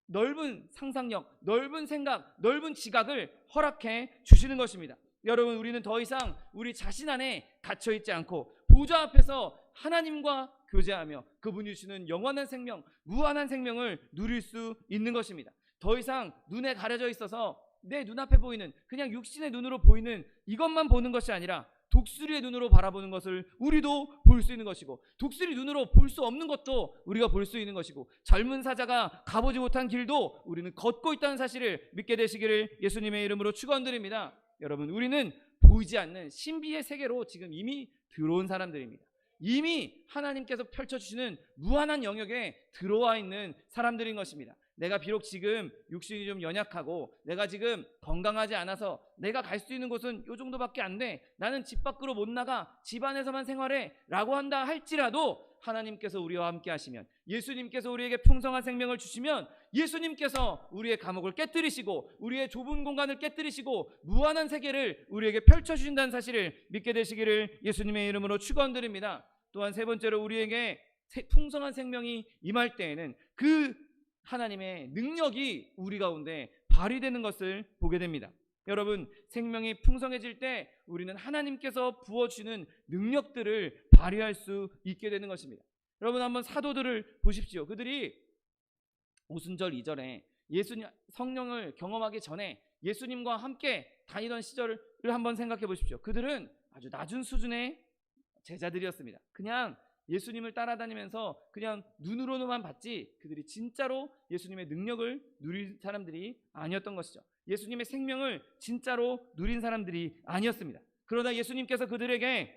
넓은 상상력, 넓은 생각, 넓은 지각을 허락해 주시는 것입니다. 여러분, 우리는 더 이상 우리 자신 안에 갇혀 있지 않고 보좌 앞에서 하나님과 교제하며 그분이 주시는 영원한 생명, 무한한 생명을 누릴 수 있는 것입니다. 더 이상 눈에 가려져 있어서 내 눈앞에 보이는, 그냥 육신의 눈으로 보이는 이것만 보는 것이 아니라 독수리의 눈으로 바라보는 것을 우리도 볼 수 있는 것이고, 독수리 눈으로 볼 수 없는 것도 우리가 볼 수 있는 것이고, 젊은 사자가 가보지 못한 길도 우리는 걷고 있다는 사실을 믿게 되시기를 예수님의 이름으로 축원드립니다. 여러분, 우리는 보이지 않는 신비의 세계로 지금 이미 들어온 사람들입니다. 이미 하나님께서 펼쳐주시는 무한한 영역에 들어와 있는 사람들인 것입니다. 내가 비록 지금 육신이 좀 연약하고 내가 지금 건강하지 않아서 내가 갈 수 있는 곳은 요 정도밖에 안 돼, 나는 집 밖으로 못 나가, 집 안에서만 생활해 라고 한다 할지라도 하나님께서 우리와 함께 하시면, 예수님께서 우리에게 풍성한 생명을 주시면, 예수님께서 우리의 감옥을 깨뜨리시고 우리의 좁은 공간을 깨뜨리시고 무한한 세계를 우리에게 펼쳐주신다는 사실을 믿게 되시기를 예수님의 이름으로 축원드립니다. 또한 세 번째로, 우리에게 풍성한 생명이 임할 때에는 그 하나님의 능력이 우리 가운데 발휘되는 것을 보게 됩니다. 여러분, 생명이 풍성해질 때 우리는 하나님께서 부어주는 능력들을 발휘할 수 있게 되는 것입니다. 여러분, 한번 사도들을 보십시오. 그들이 오순절 이전에 예수님 성령을 경험하기 전에 예수님과 함께 다니던 시절을 한번 생각해 보십시오. 그들은 아주 낮은 수준의 제자들이었습니다. 그냥 예수님을 따라다니면서 그냥 눈으로만 봤지 그들이 진짜로 예수님의 능력을 누린 사람들이 아니었던 것이죠. 예수님의 생명을 진짜로 누린 사람들이 아니었습니다. 그러나 예수님께서 그들에게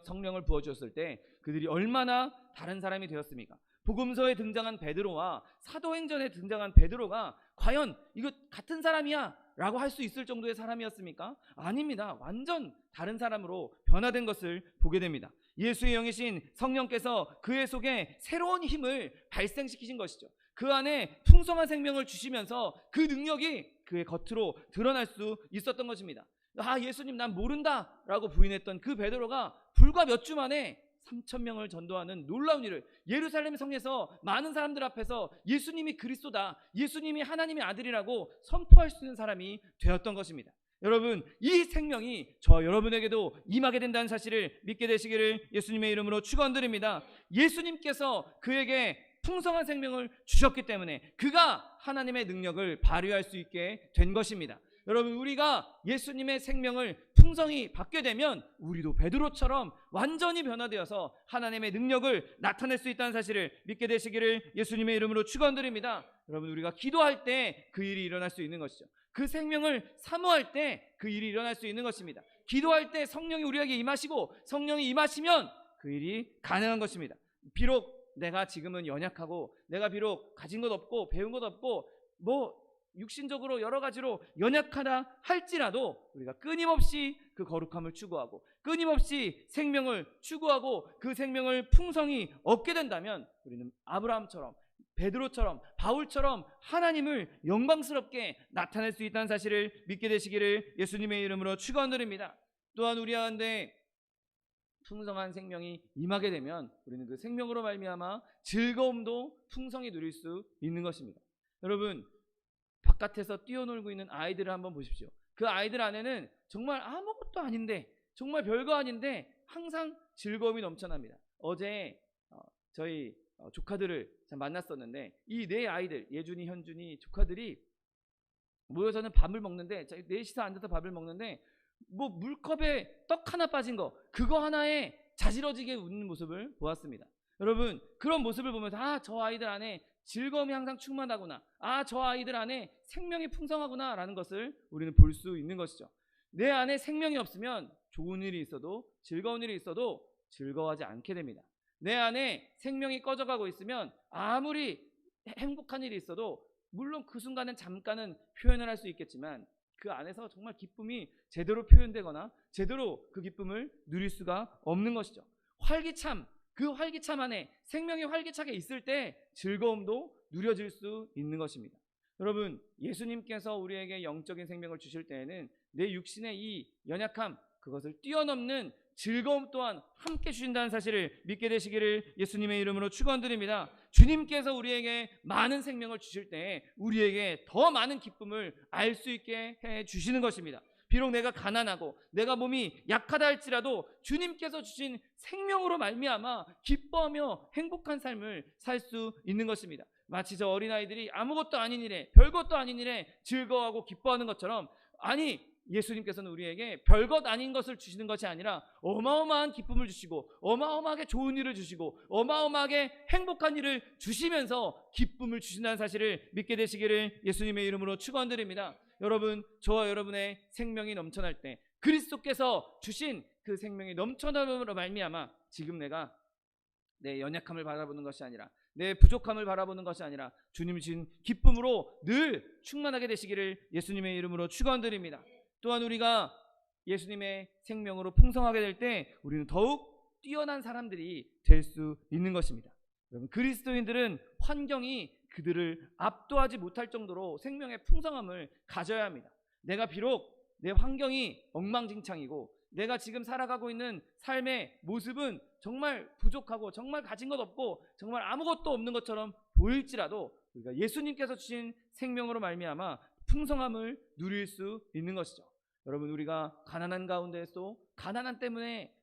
성령을 부어주었을 때 그들이 얼마나 다른 사람이 되었습니까? 복음서에 등장한 베드로와 사도행전에 등장한 베드로가 과연 이거 같은 사람이야 라고 할 수 있을 정도의 사람이었습니까? 아닙니다. 완전 다른 사람으로 변화된 것을 보게 됩니다. 예수의 영이신 성령께서 그의 속에 새로운 힘을 발생시키신 것이죠. 그 안에 풍성한 생명을 주시면서 그 능력이 그의 겉으로 드러날 수 있었던 것입니다. 예수님 난 모른다 라고 부인했던 그 베드로가 불과 몇 주 만에 3,000명을 전도하는 놀라운 일을, 예루살렘 성에서 많은 사람들 앞에서 예수님이 그리스도다, 예수님이 하나님의 아들이라고 선포할 수 있는 사람이 되었던 것입니다. 여러분, 이 생명이 저와 여러분에게도 임하게 된다는 사실을 믿게 되시기를 예수님의 이름으로 축원드립니다. 예수님께서 그에게 풍성한 생명을 주셨기 때문에 그가 하나님의 능력을 발휘할 수 있게 된 것입니다. 여러분, 우리가 예수님의 생명을 풍성히 받게 되면 우리도 베드로처럼 완전히 변화되어서 하나님의 능력을 나타낼 수 있다는 사실을 믿게 되시기를 예수님의 이름으로 축원드립니다. 여러분, 우리가 기도할 때 그 일이 일어날 수 있는 것이죠. 그 생명을 사모할 때 그 일이 일어날 수 있는 것입니다. 기도할 때 성령이 우리에게 임하시고 성령이 임하시면 그 일이 가능한 것입니다. 비록 내가 지금은 연약하고 내가 비록 가진 것 없고 배운 것 없고 육신적으로 여러 가지로 연약하다 할지라도 우리가 끊임없이 그 거룩함을 추구하고 끊임없이 생명을 추구하고 그 생명을 풍성히 얻게 된다면 우리는 아브라함처럼 베드로처럼 바울처럼 하나님을 영광스럽게 나타낼 수 있다는 사실을 믿게 되시기를 예수님의 이름으로 축원드립니다. 또한 우리 가운데 풍성한 생명이 임하게 되면 우리는 그 생명으로 말미암아 즐거움도 풍성히 누릴 수 있는 것입니다. 여러분, 바깥에서 뛰어놀고 있는 아이들을 한번 보십시오. 그 아이들 안에는 정말 아무것도 아닌데 정말 별거 아닌데 항상 즐거움이 넘쳐납니다. 어제 저희 조카들을 만났었는데 이 네 아이들, 예준이, 현준이 조카들이 모여서는 밥을 먹는데 넷이서 앉아서 밥을 먹는데 물컵에 떡 하나 빠진 거 그거 하나에 자지러지게 웃는 모습을 보았습니다. 여러분, 그런 모습을 보면서 저 아이들 안에 즐거움이 항상 충만하구나, 저 아이들 안에 생명이 풍성하구나 라는 것을 우리는 볼 수 있는 것이죠. 내 안에 생명이 없으면 좋은 일이 있어도 즐거운 일이 있어도 즐거워하지 않게 됩니다. 내 안에 생명이 꺼져가고 있으면 아무리 행복한 일이 있어도 물론 그 순간은 잠깐은 표현을 할 수 있겠지만 그 안에서 정말 기쁨이 제대로 표현되거나 제대로 그 기쁨을 누릴 수가 없는 것이죠. 그 활기참 안에 생명이 활기차게 있을 때 즐거움도 누려질 수 있는 것입니다. 여러분, 예수님께서 우리에게 영적인 생명을 주실 때에는 내 육신의 이 연약함 그것을 뛰어넘는 즐거움 또한 함께 주신다는 사실을 믿게 되시기를 예수님의 이름으로 축원드립니다. 주님께서 우리에게 많은 생명을 주실 때 우리에게 더 많은 기쁨을 알 수 있게 해 주시는 것입니다. 비록 내가 가난하고 내가 몸이 약하다 할지라도 주님께서 주신 생명으로 말미암아 기뻐하며 행복한 삶을 살 수 있는 것입니다. 마치 저 어린아이들이 아무것도 아닌 일에 별것도 아닌 일에 즐거워하고 기뻐하는 것처럼, 아니 예수님께서는 우리에게 별것 아닌 것을 주시는 것이 아니라 어마어마한 기쁨을 주시고 어마어마하게 좋은 일을 주시고 어마어마하게 행복한 일을 주시면서 기쁨을 주신다는 사실을 믿게 되시기를 예수님의 이름으로 축원드립니다. 여러분, 저와 여러분의 생명이 넘쳐날 때 그리스도께서 주신 그 생명이 넘쳐남으로 말미암아 지금 내가 내 연약함을 바라보는 것이 아니라 내 부족함을 바라보는 것이 아니라 주님이 주신 기쁨으로 늘 충만하게 되시기를 예수님의 이름으로 축원드립니다. 또한 우리가 예수님의 생명으로 풍성하게 될 때 우리는 더욱 뛰어난 사람들이 될 수 있는 것입니다. 여러분, 그리스도인들은 환경이 그들을 압도하지 못할 정도로 생명의 풍성함을 가져야 합니다. 내가 비록 내 환경이 엉망진창이고 내가 지금 살아가고 있는 삶의 모습은 정말 부족하고 정말 가진 것 없고 정말 아무것도 없는 것처럼 보일지라도 우리가 예수님께서 주신 생명으로 말미암아 풍성함을 누릴 수 있는 것이죠. 여러분, 우리가 가난한 가운데에도 가난한 때문에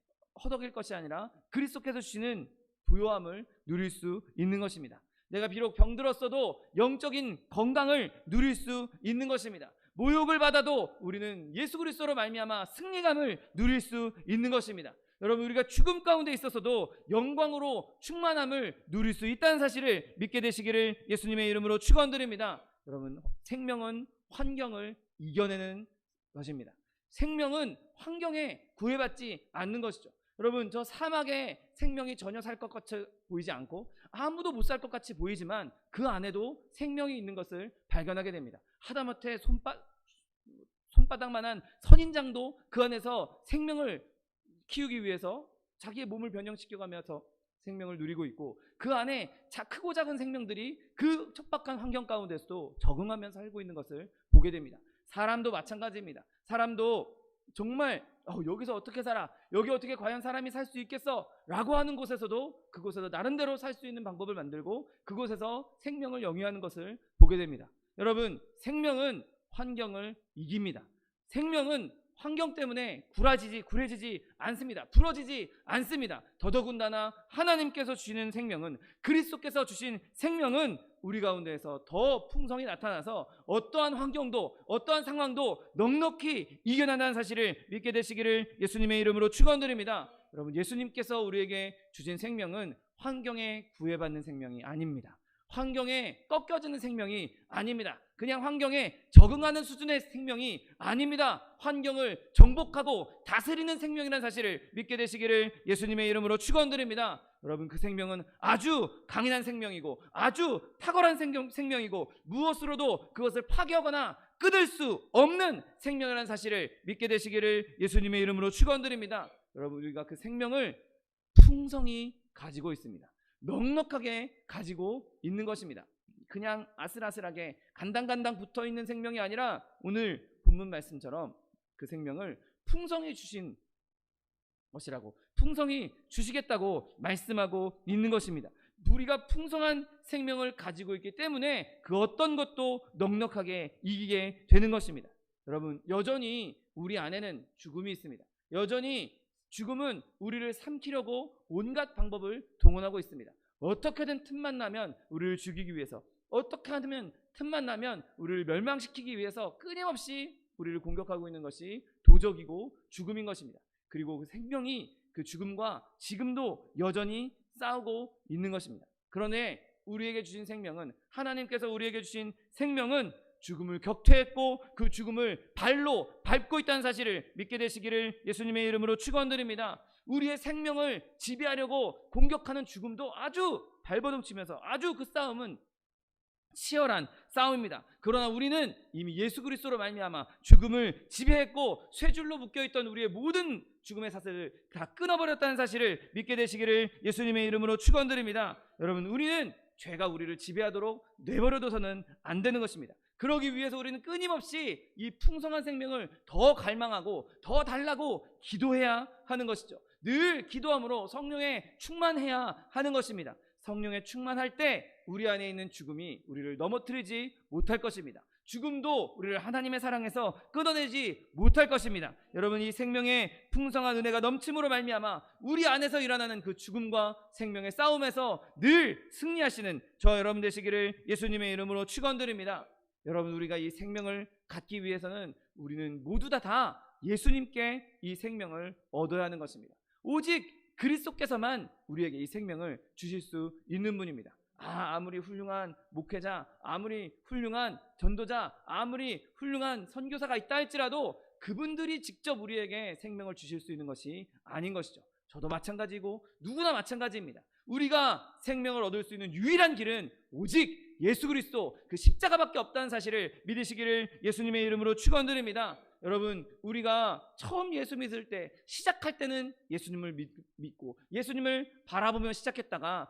허덕일 것이 아니라 그리스도께서 주시는 부요함을 누릴 수 있는 것입니다. 내가 비록 병들었어도 영적인 건강을 누릴 수 있는 것입니다. 모욕을 받아도 우리는 예수 그리스도로 말미암아 승리감을 누릴 수 있는 것입니다. 여러분, 우리가 죽음 가운데 있어서도 영광으로 충만함을 누릴 수 있다는 사실을 믿게 되시기를 예수님의 이름으로 축원드립니다. 여러분, 생명은 환경을 이겨내는 것입니다. 생명은 환경에 구애받지 않는 것이죠. 여러분, 저 사막에 생명이 전혀 살 것 같이 보이지 않고 아무도 못 살 것 같이 보이지만 그 안에도 생명이 있는 것을 발견하게 됩니다. 하다못해 손바닥만한 선인장도 그 안에서 생명을 키우기 위해서 자기의 몸을 변형시켜가면서 생명을 누리고 있고, 그 안에 크고 작은 생명들이 그 척박한 환경 가운데서도 적응하면서 살고 있는 것을 보게 됩니다. 사람도 마찬가지입니다. 사람도 정말 여기서 어떻게 살아? 여기 어떻게 과연 사람이 살 수 있겠어? 라고 하는 곳에서도 그곳에서 나름대로 살 수 있는 방법을 만들고 그곳에서 생명을 영위하는 것을 보게 됩니다. 여러분, 생명은 환경을 이깁니다. 생명은 환경 때문에 굴해지지 않습니다. 부러지지 않습니다. 더더군다나 하나님께서 주시는 생명은, 그리스도께서 주신 생명은 우리 가운데에서 더 풍성히 나타나서 어떠한 환경도 어떠한 상황도 넉넉히 이겨낸다는 사실을 믿게 되시기를 예수님의 이름으로 축원드립니다. 여러분, 예수님께서 우리에게 주신 생명은 환경에 구애받는 생명이 아닙니다. 환경에 꺾여지는 생명이 아닙니다. 그냥 환경에 적응하는 수준의 생명이 아닙니다. 환경을 정복하고 다스리는 생명이라는 사실을 믿게 되시기를 예수님의 이름으로 축원드립니다. 여러분, 그 생명은 아주 강인한 생명이고 아주 탁월한 생명이고 무엇으로도 그것을 파괴하거나 끊을 수 없는 생명이라는 사실을 믿게 되시기를 예수님의 이름으로 축원드립니다. 여러분, 우리가 그 생명을 풍성히 가지고 있습니다. 넉넉하게 가지고 있는 것입니다. 그냥 아슬아슬하게 간당간당 붙어있는 생명이 아니라 오늘 본문 말씀처럼 그 생명을 풍성히 주신 것이라고, 풍성히 주시겠다고 말씀하고 있는 것입니다. 우리가 풍성한 생명을 가지고 있기 때문에 그 어떤 것도 넉넉하게 이기게 되는 것입니다. 여러분, 여전히 우리 안에는 죽음이 있습니다. 여전히 죽음은 우리를 삼키려고 온갖 방법을 동원하고 있습니다. 어떻게든 틈만 나면 우리를 죽이기 위해서, 어떻게 하면 틈만 나면 우리를 멸망시키기 위해서 끊임없이 우리를 공격하고 있는 것이 도적이고 죽음인 것입니다. 그리고 그 생명이 그 죽음과 지금도 여전히 싸우고 있는 것입니다. 그런데 우리에게 주신 생명은, 하나님께서 우리에게 주신 생명은 죽음을 격퇴했고 그 죽음을 발로 밟고 있다는 사실을 믿게 되시기를 예수님의 이름으로 축원드립니다. 우리의 생명을 지배하려고 공격하는 죽음도 아주 발버둥치면서 아주 그 싸움은 치열한 싸움입니다. 그러나 우리는 이미 예수 그리스도로 말미암아 죽음을 지배했고 쇠줄로 묶여있던 우리의 모든 죽음의 사슬을 다 끊어버렸다는 사실을 믿게 되시기를 예수님의 이름으로 축원드립니다. 여러분, 우리는 죄가 우리를 지배하도록 내버려둬서는 안 되는 것입니다. 그러기 위해서 우리는 끊임없이 이 풍성한 생명을 더 갈망하고 더 달라고 기도해야 하는 것이죠. 늘 기도함으로 성령에 충만해야 하는 것입니다. 성령에 충만할 때 우리 안에 있는 죽음이 우리를 넘어뜨리지 못할 것입니다. 죽음도 우리를 하나님의 사랑에서 끊어내지 못할 것입니다. 여러분, 이 생명의 풍성한 은혜가 넘침으로 말미암아 우리 안에서 일어나는 그 죽음과 생명의 싸움에서 늘 승리하시는 저 여러분 되시기를 예수님의 이름으로 축원드립니다. 여러분, 우리가 이 생명을 갖기 위해서는 우리는 모두 다 예수님께 이 생명을 얻어야 하는 것입니다. 오직 그리스도께서만 우리에게 이 생명을 주실 수 있는 분입니다. 아무리 훌륭한 목회자, 아무리 훌륭한 전도자, 아무리 훌륭한 선교사가 있다 할지라도 그분들이 직접 우리에게 생명을 주실 수 있는 것이 아닌 것이죠. 저도 마찬가지고 누구나 마찬가지입니다. 우리가 생명을 얻을 수 있는 유일한 길은 오직 예수 그리스도 그 십자가밖에 없다는 사실을 믿으시기를 예수님의 이름으로 축원드립니다. 여러분, 우리가 처음 예수 믿을 때, 시작할 때는 예수님을 믿고 예수님을 바라보며 시작했다가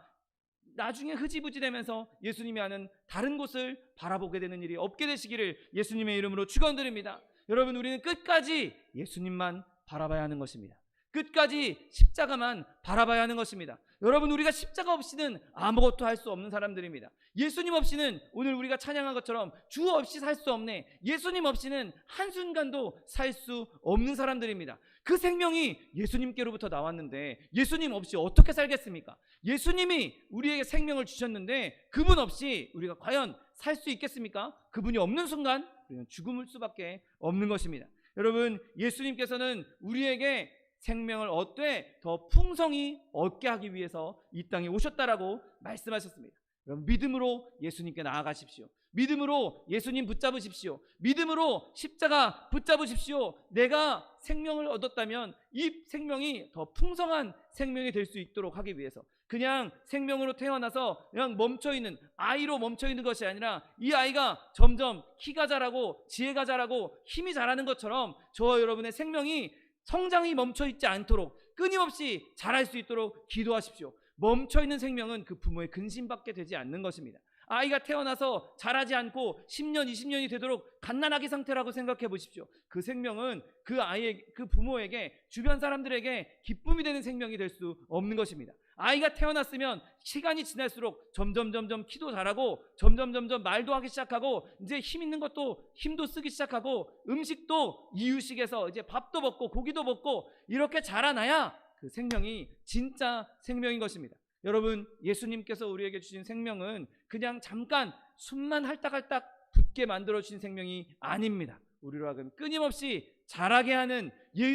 나중에 흐지부지 되면서 예수님이 하는 다른 곳을 바라보게 되는 일이 없게 되시기를 예수님의 이름으로 축원드립니다. 여러분, 우리는 끝까지 예수님만 바라봐야 하는 것입니다. 끝까지 십자가만 바라봐야 하는 것입니다. 여러분, 우리가 십자가 없이는 아무것도 할 수 없는 사람들입니다. 예수님 없이는 오늘 우리가 찬양한 것처럼 주 없이 살 수 없네, 예수님 없이는 한순간도 살 수 없는 사람들입니다. 그 생명이 예수님께로부터 나왔는데 예수님 없이 어떻게 살겠습니까? 예수님이 우리에게 생명을 주셨는데 그분 없이 우리가 과연 살 수 있겠습니까? 그분이 없는 순간 우리는 죽을 수밖에 없는 것입니다. 여러분, 예수님께서는 우리에게 생명을 얻되 더 풍성히 얻게 하기 위해서 이 땅에 오셨다라고 말씀하셨습니다. 여러분, 믿음으로 예수님께 나아가십시오. 믿음으로 예수님 붙잡으십시오. 믿음으로 십자가 붙잡으십시오. 내가 생명을 얻었다면 이 생명이 더 풍성한 생명이 될 수 있도록 하기 위해서, 그냥 생명으로 태어나서 그냥 멈춰있는 아이로 멈춰있는 것이 아니라 이 아이가 점점 키가 자라고 지혜가 자라고 힘이 자라는 것처럼 저와 여러분의 생명이 성장이 멈춰있지 않도록 끊임없이 자랄 수 있도록 기도하십시오. 멈춰있는 생명은 그 부모의 근심받게 되지 않는 것입니다. 아이가 태어나서 자라지 않고 10년, 20년이 되도록 갓난아기 상태라고 생각해 보십시오. 그 생명은 그 부모에게, 주변 사람들에게 기쁨이 되는 생명이 될 수 없는 것입니다. 아이가 태어났으면 시간이 지날수록 점점 키도 자라고 점점 말도 하기 시작하고 이제 힘 있는 것도 힘도 쓰기 시작하고 음식도 이유식에서 이제 밥도 먹고 고기도 먹고 이렇게 자라나야 그 생명이 진짜 생명인 것입니다. 여러분, 예수님께서 우리에게 주신 생명은 그냥 잠깐 숨만 할딱할딱 붙게 만들어 주신 생명이 아닙니다. 우리로 하여금 끊임없이 자라게 하는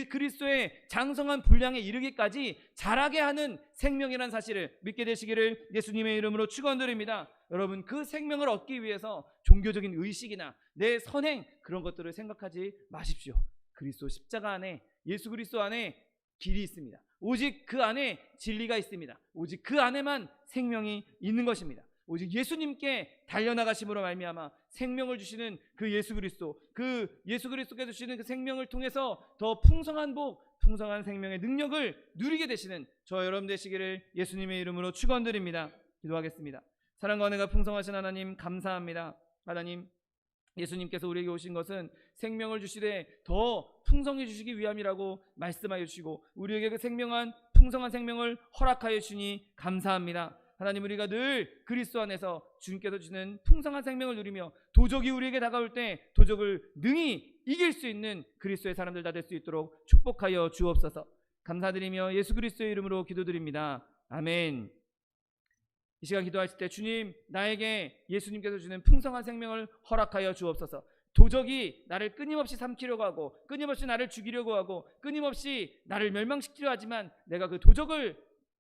그리스도의 장성한 분량에 이르기까지 자라게 하는 생명이라는 사실을 믿게 되시기를 예수님의 이름으로 축원드립니다. 여러분, 그 생명을 얻기 위해서 종교적인 의식이나 내 선행 그런 것들을 생각하지 마십시오. 그리스도 십자가 안에, 예수 그리스도 안에 길이 있습니다. 오직 그 안에 진리가 있습니다. 오직 그 안에만 생명이 있는 것입니다. 오직 예수님께 달려나가심으로 말미암아 생명을 주시는 그 예수 그리스도께서 주시는 그 생명을 통해서 더 풍성한 복, 풍성한 생명의 능력을 누리게 되시는 저 여러분 되시기를 예수님의 이름으로 축원드립니다. 기도하겠습니다. 사랑과 은혜가 풍성하신 하나님, 감사합니다. 하나님, 예수님께서 우리에게 오신 것은 생명을 주시되 더 풍성해 주시기 위함이라고 말씀하여 주시고 우리에게 그 풍성한 생명을 허락하여 주시니 감사합니다. 하나님, 우리가 늘 그리스도 안에서 주님께서 주시는 풍성한 생명을 누리며 도적이 우리에게 다가올 때 도적을 능히 이길 수 있는 그리스도의 사람들 다 될 수 있도록 축복하여 주옵소서. 감사드리며 예수 그리스도의 이름으로 기도드립니다. 아멘. 이 시간 기도하실 때 주님, 나에게 예수님께서 주는 풍성한 생명을 허락하여 주옵소서. 도적이 나를 끊임없이 삼키려고 하고 끊임없이 나를 죽이려고 하고 끊임없이 나를 멸망시키려 하지만 내가 그 도적을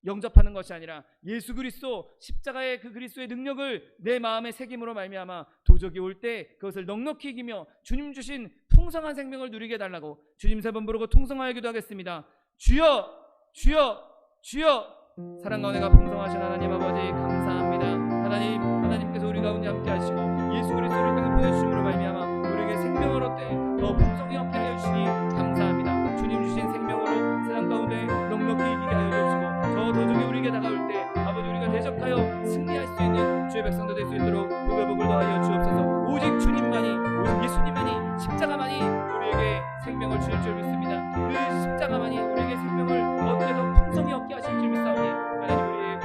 영접하는 것이 아니라 예수 그리스도 십자가의 그 그리스도의 능력을 내 마음에 새김으로 말미암아 도적이 올 때 그것을 넉넉히 이기며 주님 주신 풍성한 생명을 누리게 해달라고 주님 세 번 부르고 통성하여 기도하겠습니다. 주여, 주여, 주여. 사랑과 은혜가 풍성하신 하나님 아버지, 감사합니다. 하나님께서 우리 가운데 함께 하시고 예수 그리스도를 통해 보내주심으로 말미암아 우리에게 생명을 얻되 더 풍성히 얻게 하여 주시니 감사합니다. 주님 주신 생명으로 세상 가운데 넉넉히 이기게 하여 주시고 저 도적이 우리에게 다가올 때 아버지 우리가 대적하여 승리할 수 있는 주의 백성도 될 수 있도록 복을 더하여 주옵소서. 오직 주님만이, 오직 예수님만이, 십자가만이 우리에게 생명을 주실 줄 믿습니다. 그 십자가만이 우리에게 생명을 얻게 더 풍성히 얻게 하실 줄 믿사오니 하나님, 우리의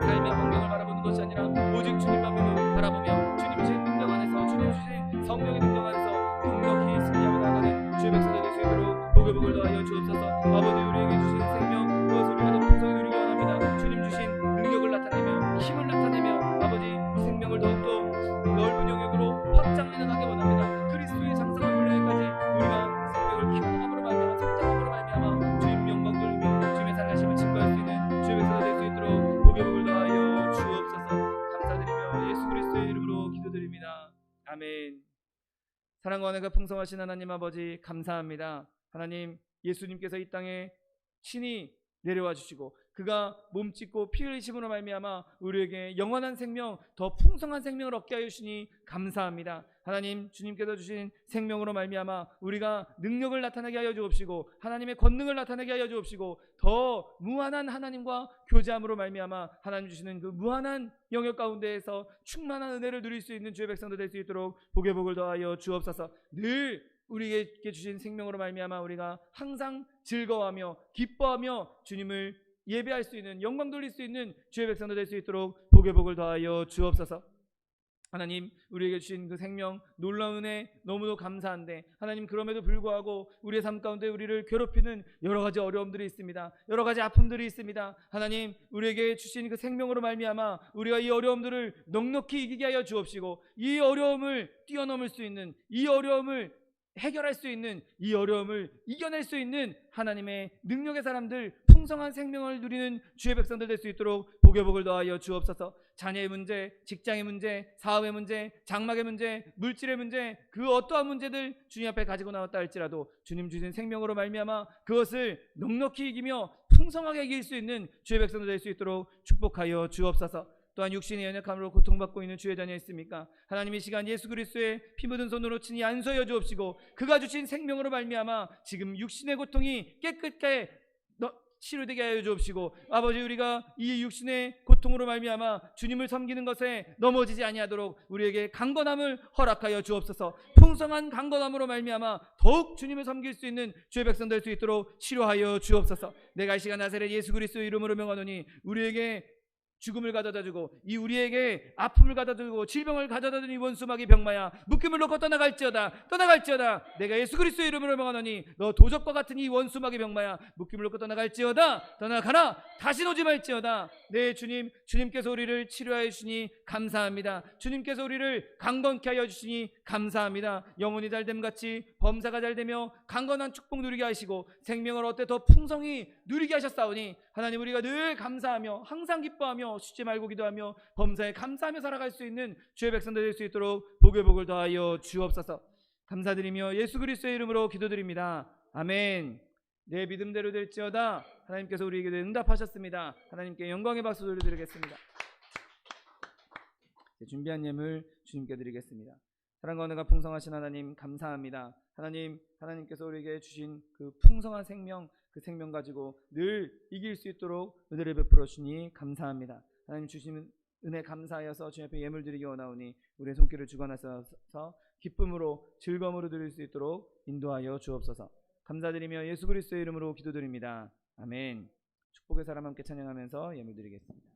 삶의 환경을 바라보는 것이 아니라 오직 주님만 바라보며 주님 주신 능력 안에서, 주님 주신 성령의 능력 안에서 넉넉히 승리하며 나가는 주의 백성도 될 수 있도록 복을 더하여 주옵소서. 아버지, 우리에게 주신 생명 그것을 우리가 더 풍성히 누리기 원합니다. 주님 주신 능력을 나타내며 힘을 나타내며 아버지 생명을 더욱더 넓은 영역으로 확장해 나가기 원합니다. 그리스도의 장성한 분량까지 우리가 생명을 키워나감으로 말미암아 성장함으로 말미암아 주님 영광 돌리며 주님의 살아계심을 증거할 수 있는 주의 백성도 될 수 있도록 복을 더하여 주옵소서. 감사드리며 예수 그리스도의 이름으로 기도드립니다. 아멘. 사랑과 은혜가 풍성하신 하나님 아버지, 감사합니다. 하나님, 예수님께서 이 땅에 친히 내려와 주시고 그가 몸 찢고 피 흘리심으로 말미암아 우리에게 영원한 생명, 더 풍성한 생명을 얻게 하여 주시니 감사합니다. 하나님, 주님께서 주신 생명으로 말미암아 우리가 능력을 나타내게 하여 주옵시고 하나님의 권능을 나타내게 하여 주옵시고 더 무한한 하나님과 교제함으로 말미암아 하나님 주시는 그 무한한 영역 가운데에서 충만한 은혜를 누릴 수 있는 주의 백성도 될 수 있도록 복의 복을 더하여 주옵소서. 늘 우리에게 주신 생명으로 말미암아 우리가 항상 즐거워하며 기뻐하며 주님을 예배할 수 있는, 영광 돌릴 수 있는 주의 백성도 될 수 있도록 복의 복을 더하여 주옵소서. 하나님, 우리에게 주신 그 생명, 놀라운 은혜 너무도 감사한데 하나님, 그럼에도 불구하고 우리의 삶 가운데 우리를 괴롭히는 여러 가지 어려움들이 있습니다. 여러 가지 아픔들이 있습니다. 하나님, 우리에게 주신 그 생명으로 말미암아 우리가 이 어려움들을 넉넉히 이기게 하여 주옵시고 이 어려움을 뛰어넘을 수 있는, 이 어려움을 해결할 수 있는, 이 어려움을 이겨낼 수 있는 하나님의 능력의 사람들, 풍성한 생명을 누리는 주의 백성들 될 수 있도록 복의 복을 더하여 주옵소서. 자녀의 문제, 직장의 문제, 사업의 문제, 장막의 문제, 물질의 문제, 그 어떠한 문제들 주님 앞에 가지고 나왔다 할지라도 주님 주신 생명으로 말미암아 그것을 넉넉히 이기며 풍성하게 이길 수 있는 주의 백성들 될 수 있도록 축복하여 주옵소서. 또한 육신의 연약함으로 고통받고 있는 주의 자녀 있습니까? 하나님, 이 시간 예수 그리스도의 피 묻은 손으로 친히 안수하여 주옵시고 그가 주신 생명으로 말미암아 지금 육신의 고통이 깨끗하게 치료되게 하여 주옵시고, 아버지 우리가 이 육신의 고통으로 말미암아 주님을 섬기는 것에 넘어지지 아니하도록 우리에게 강건함을 허락하여 주옵소서. 풍성한 강건함으로 말미암아 더욱 주님을 섬길 수 있는 주의 백성 될 수 있도록 치료하여 주옵소서. 내가 이 시간 나사렛 예수 그리스도의 이름으로 명하노니 우리에게 죽음을 가져다주고 이 우리에게 아픔을 가져다주고 질병을 가져다주는 이 원수마귀 병마야 묶임을 놓고 떠나갈지어다. 내가 예수 그리스도의 이름으로 명하노니 너 도적과 같은 이 원수마귀 병마야 묶임을 놓고 떠나갈지어다. 떠나가라. 다시 오지 말지어다. 네 주님, 주님께서 우리를 치료하여 주시니 감사합니다. 주님께서 우리를 강건케 하여 주시니 감사합니다. 영혼이 잘됨같이 범사가 잘되며 강건한 축복 누리게 하시고 생명을 얻되 더 풍성히 누리게 하셨사오니 하나님, 우리가 늘 감사하며 항상 기뻐하며 쉬지 말고 기도하며 범사에 감사하며 살아갈 수 있는 주의 백성들 될 수 있도록 복의 복을 더하여 주옵소서. 감사드리며 예수 그리스도의 이름으로 기도드립니다. 아멘. 내 믿음대로 될지어다. 하나님께서 우리에게 응답하셨습니다. 하나님께 영광의 박수 돌려드리겠습니다. 준비한 예물 주님께 드리겠습니다. 사랑과 은혜가 풍성하신 하나님 감사합니다. 하나님께서 우리에게 주신 그 풍성한 생명, 그 생명 가지고 늘 이길 수 있도록 은혜를 베풀어 주니 감사합니다. 하나님 주시는 은혜 감사하여서 주님 앞에 예물 드리기 원하오니 우리의 손길을 주관하셔서 기쁨으로 즐거움으로 드릴 수 있도록 인도하여 주옵소서. 감사드리며 예수 그리스도의 이름으로 기도드립니다. 아멘. 축복의 사람 함께 찬양하면서 예물 드리겠습니다.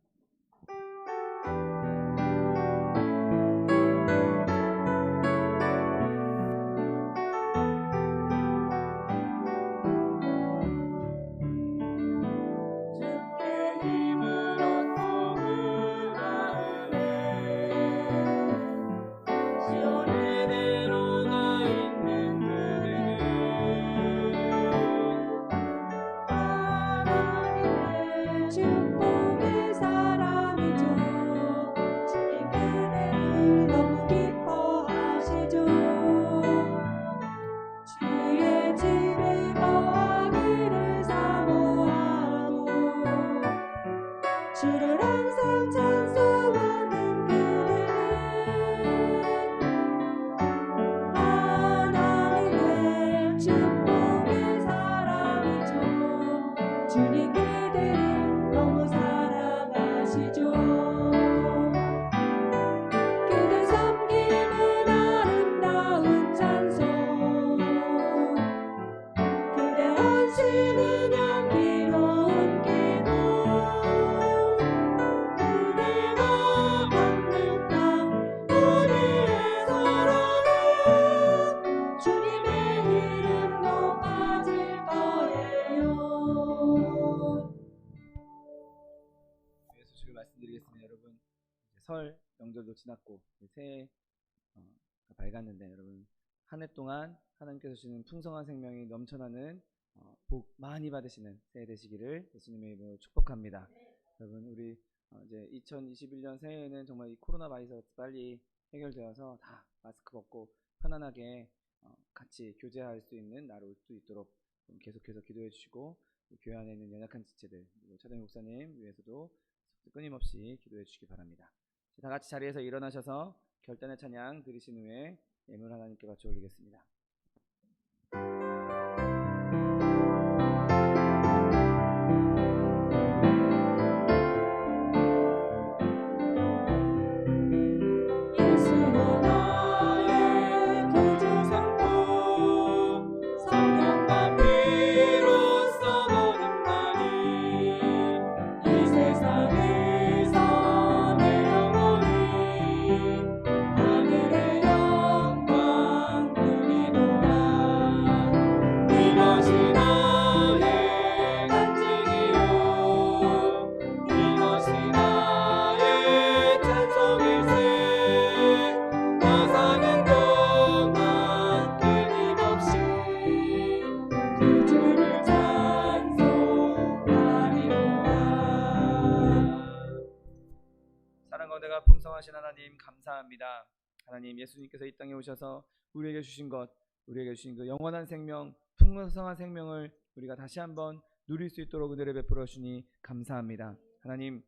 말씀드리겠습니다. 여러분, 설 명절도 지났고 새해가 밝았는데 여러분, 한 해 동안 하나님께서 주시는 풍성한 생명이 넘쳐나는 복 많이 받으시는 새해 되시기를 예수님의 이름으로 축복합니다. 여러분, 우리 이제 2021년 새해에는 정말 이 코로나 바이러스 빨리 해결되어서 다 마스크 벗고 편안하게 같이 교제할 수 있는 날 올 수 있도록 계속해서 기도해 주시고, 교회 안에 있는 연약한 지체들, 그리고 차동희 목사님 위해서도 끊임없이 기도해 주시기 바랍니다. 다 같이 자리에서 일어나셔서 결단의 찬양 드리신 후에 예물 하나님께 바쳐 올리겠습니다. 풍성하신 하나님 감사합니다. 하나님, 예수님께서 이 땅에 오셔서 우리에게 주신 그 영원한 생명, 풍성한 생명을 우리가 다시 한번 누릴 수 있도록 은혜를 베풀어 주니 감사합니다. 하나님,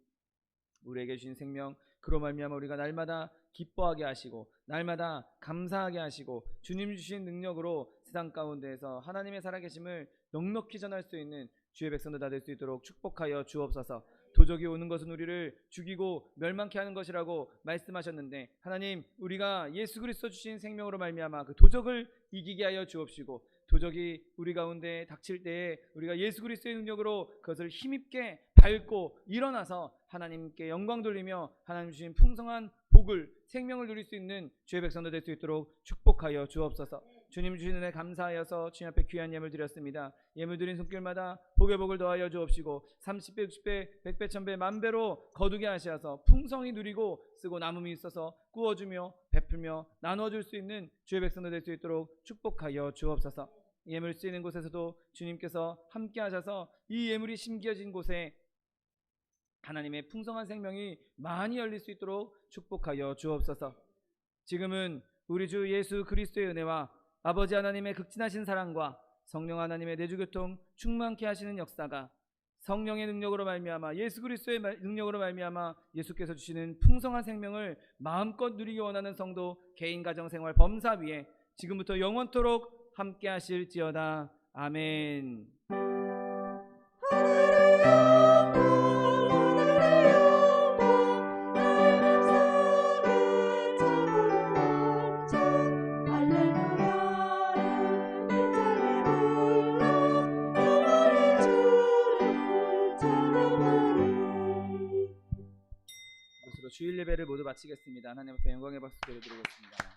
우리에게 주신 생명, 그로 말미암아 우리가 날마다 기뻐하게 하시고 날마다 감사하게 하시고 주님 주신 능력으로 세상 가운데에서 하나님의 살아계심을 넉넉히 전할 수 있는 주의 백성들 다 될 수 있도록 축복하여 주옵소서. 도적이 오는 것은 우리를 죽이고 멸망케 하는 것이라고 말씀하셨는데 하나님, 우리가 예수 그리스도 주신 생명으로 말미암아 그 도적을 이기게 하여 주옵시고, 도적이 우리 가운데 닥칠 때에 우리가 예수 그리스도의 능력으로 그것을 힘있게 밟고 일어나서 하나님께 영광 돌리며 하나님 주신 풍성한 복을, 생명을 누릴 수 있는 주의 백성들 될 수 있도록 축복하여 주옵소서. 주님 주신 은혜 감사하여서 주님 앞에 귀한 예물 드렸습니다. 예물 드린 손길마다 복의 복을 더하여 주옵시고 30배, 60배, 100배, 1000배, 만배로 거두게 하시어서 풍성히 누리고 쓰고 남음이 있어서 구워주며 베풀며 나눠줄 수 있는 주의 백성들 될 수 있도록 축복하여 주옵소서. 예물 쓰이는 곳에서도 주님께서 함께 하셔서 이 예물이 심겨진 곳에 하나님의 풍성한 생명이 많이 열릴 수 있도록 축복하여 주옵소서. 지금은 우리 주 예수 그리스도의 은혜와 아버지 하나님의 극진하신 사랑과 성령 하나님의 내주교통 충만케 하시는 역사가 성령의 능력으로 말미암아 예수 그리스도의 능력으로 말미암아 예수께서 주시는 풍성한 생명을 마음껏 누리기 원하는 성도 개인 가정생활 범사 위에 지금부터 영원토록 함께 하실지어다. 아멘. 이것으로 주일 예배를 모두 마치겠습니다. 하나님 앞에 영광의 박수 드리겠습니다.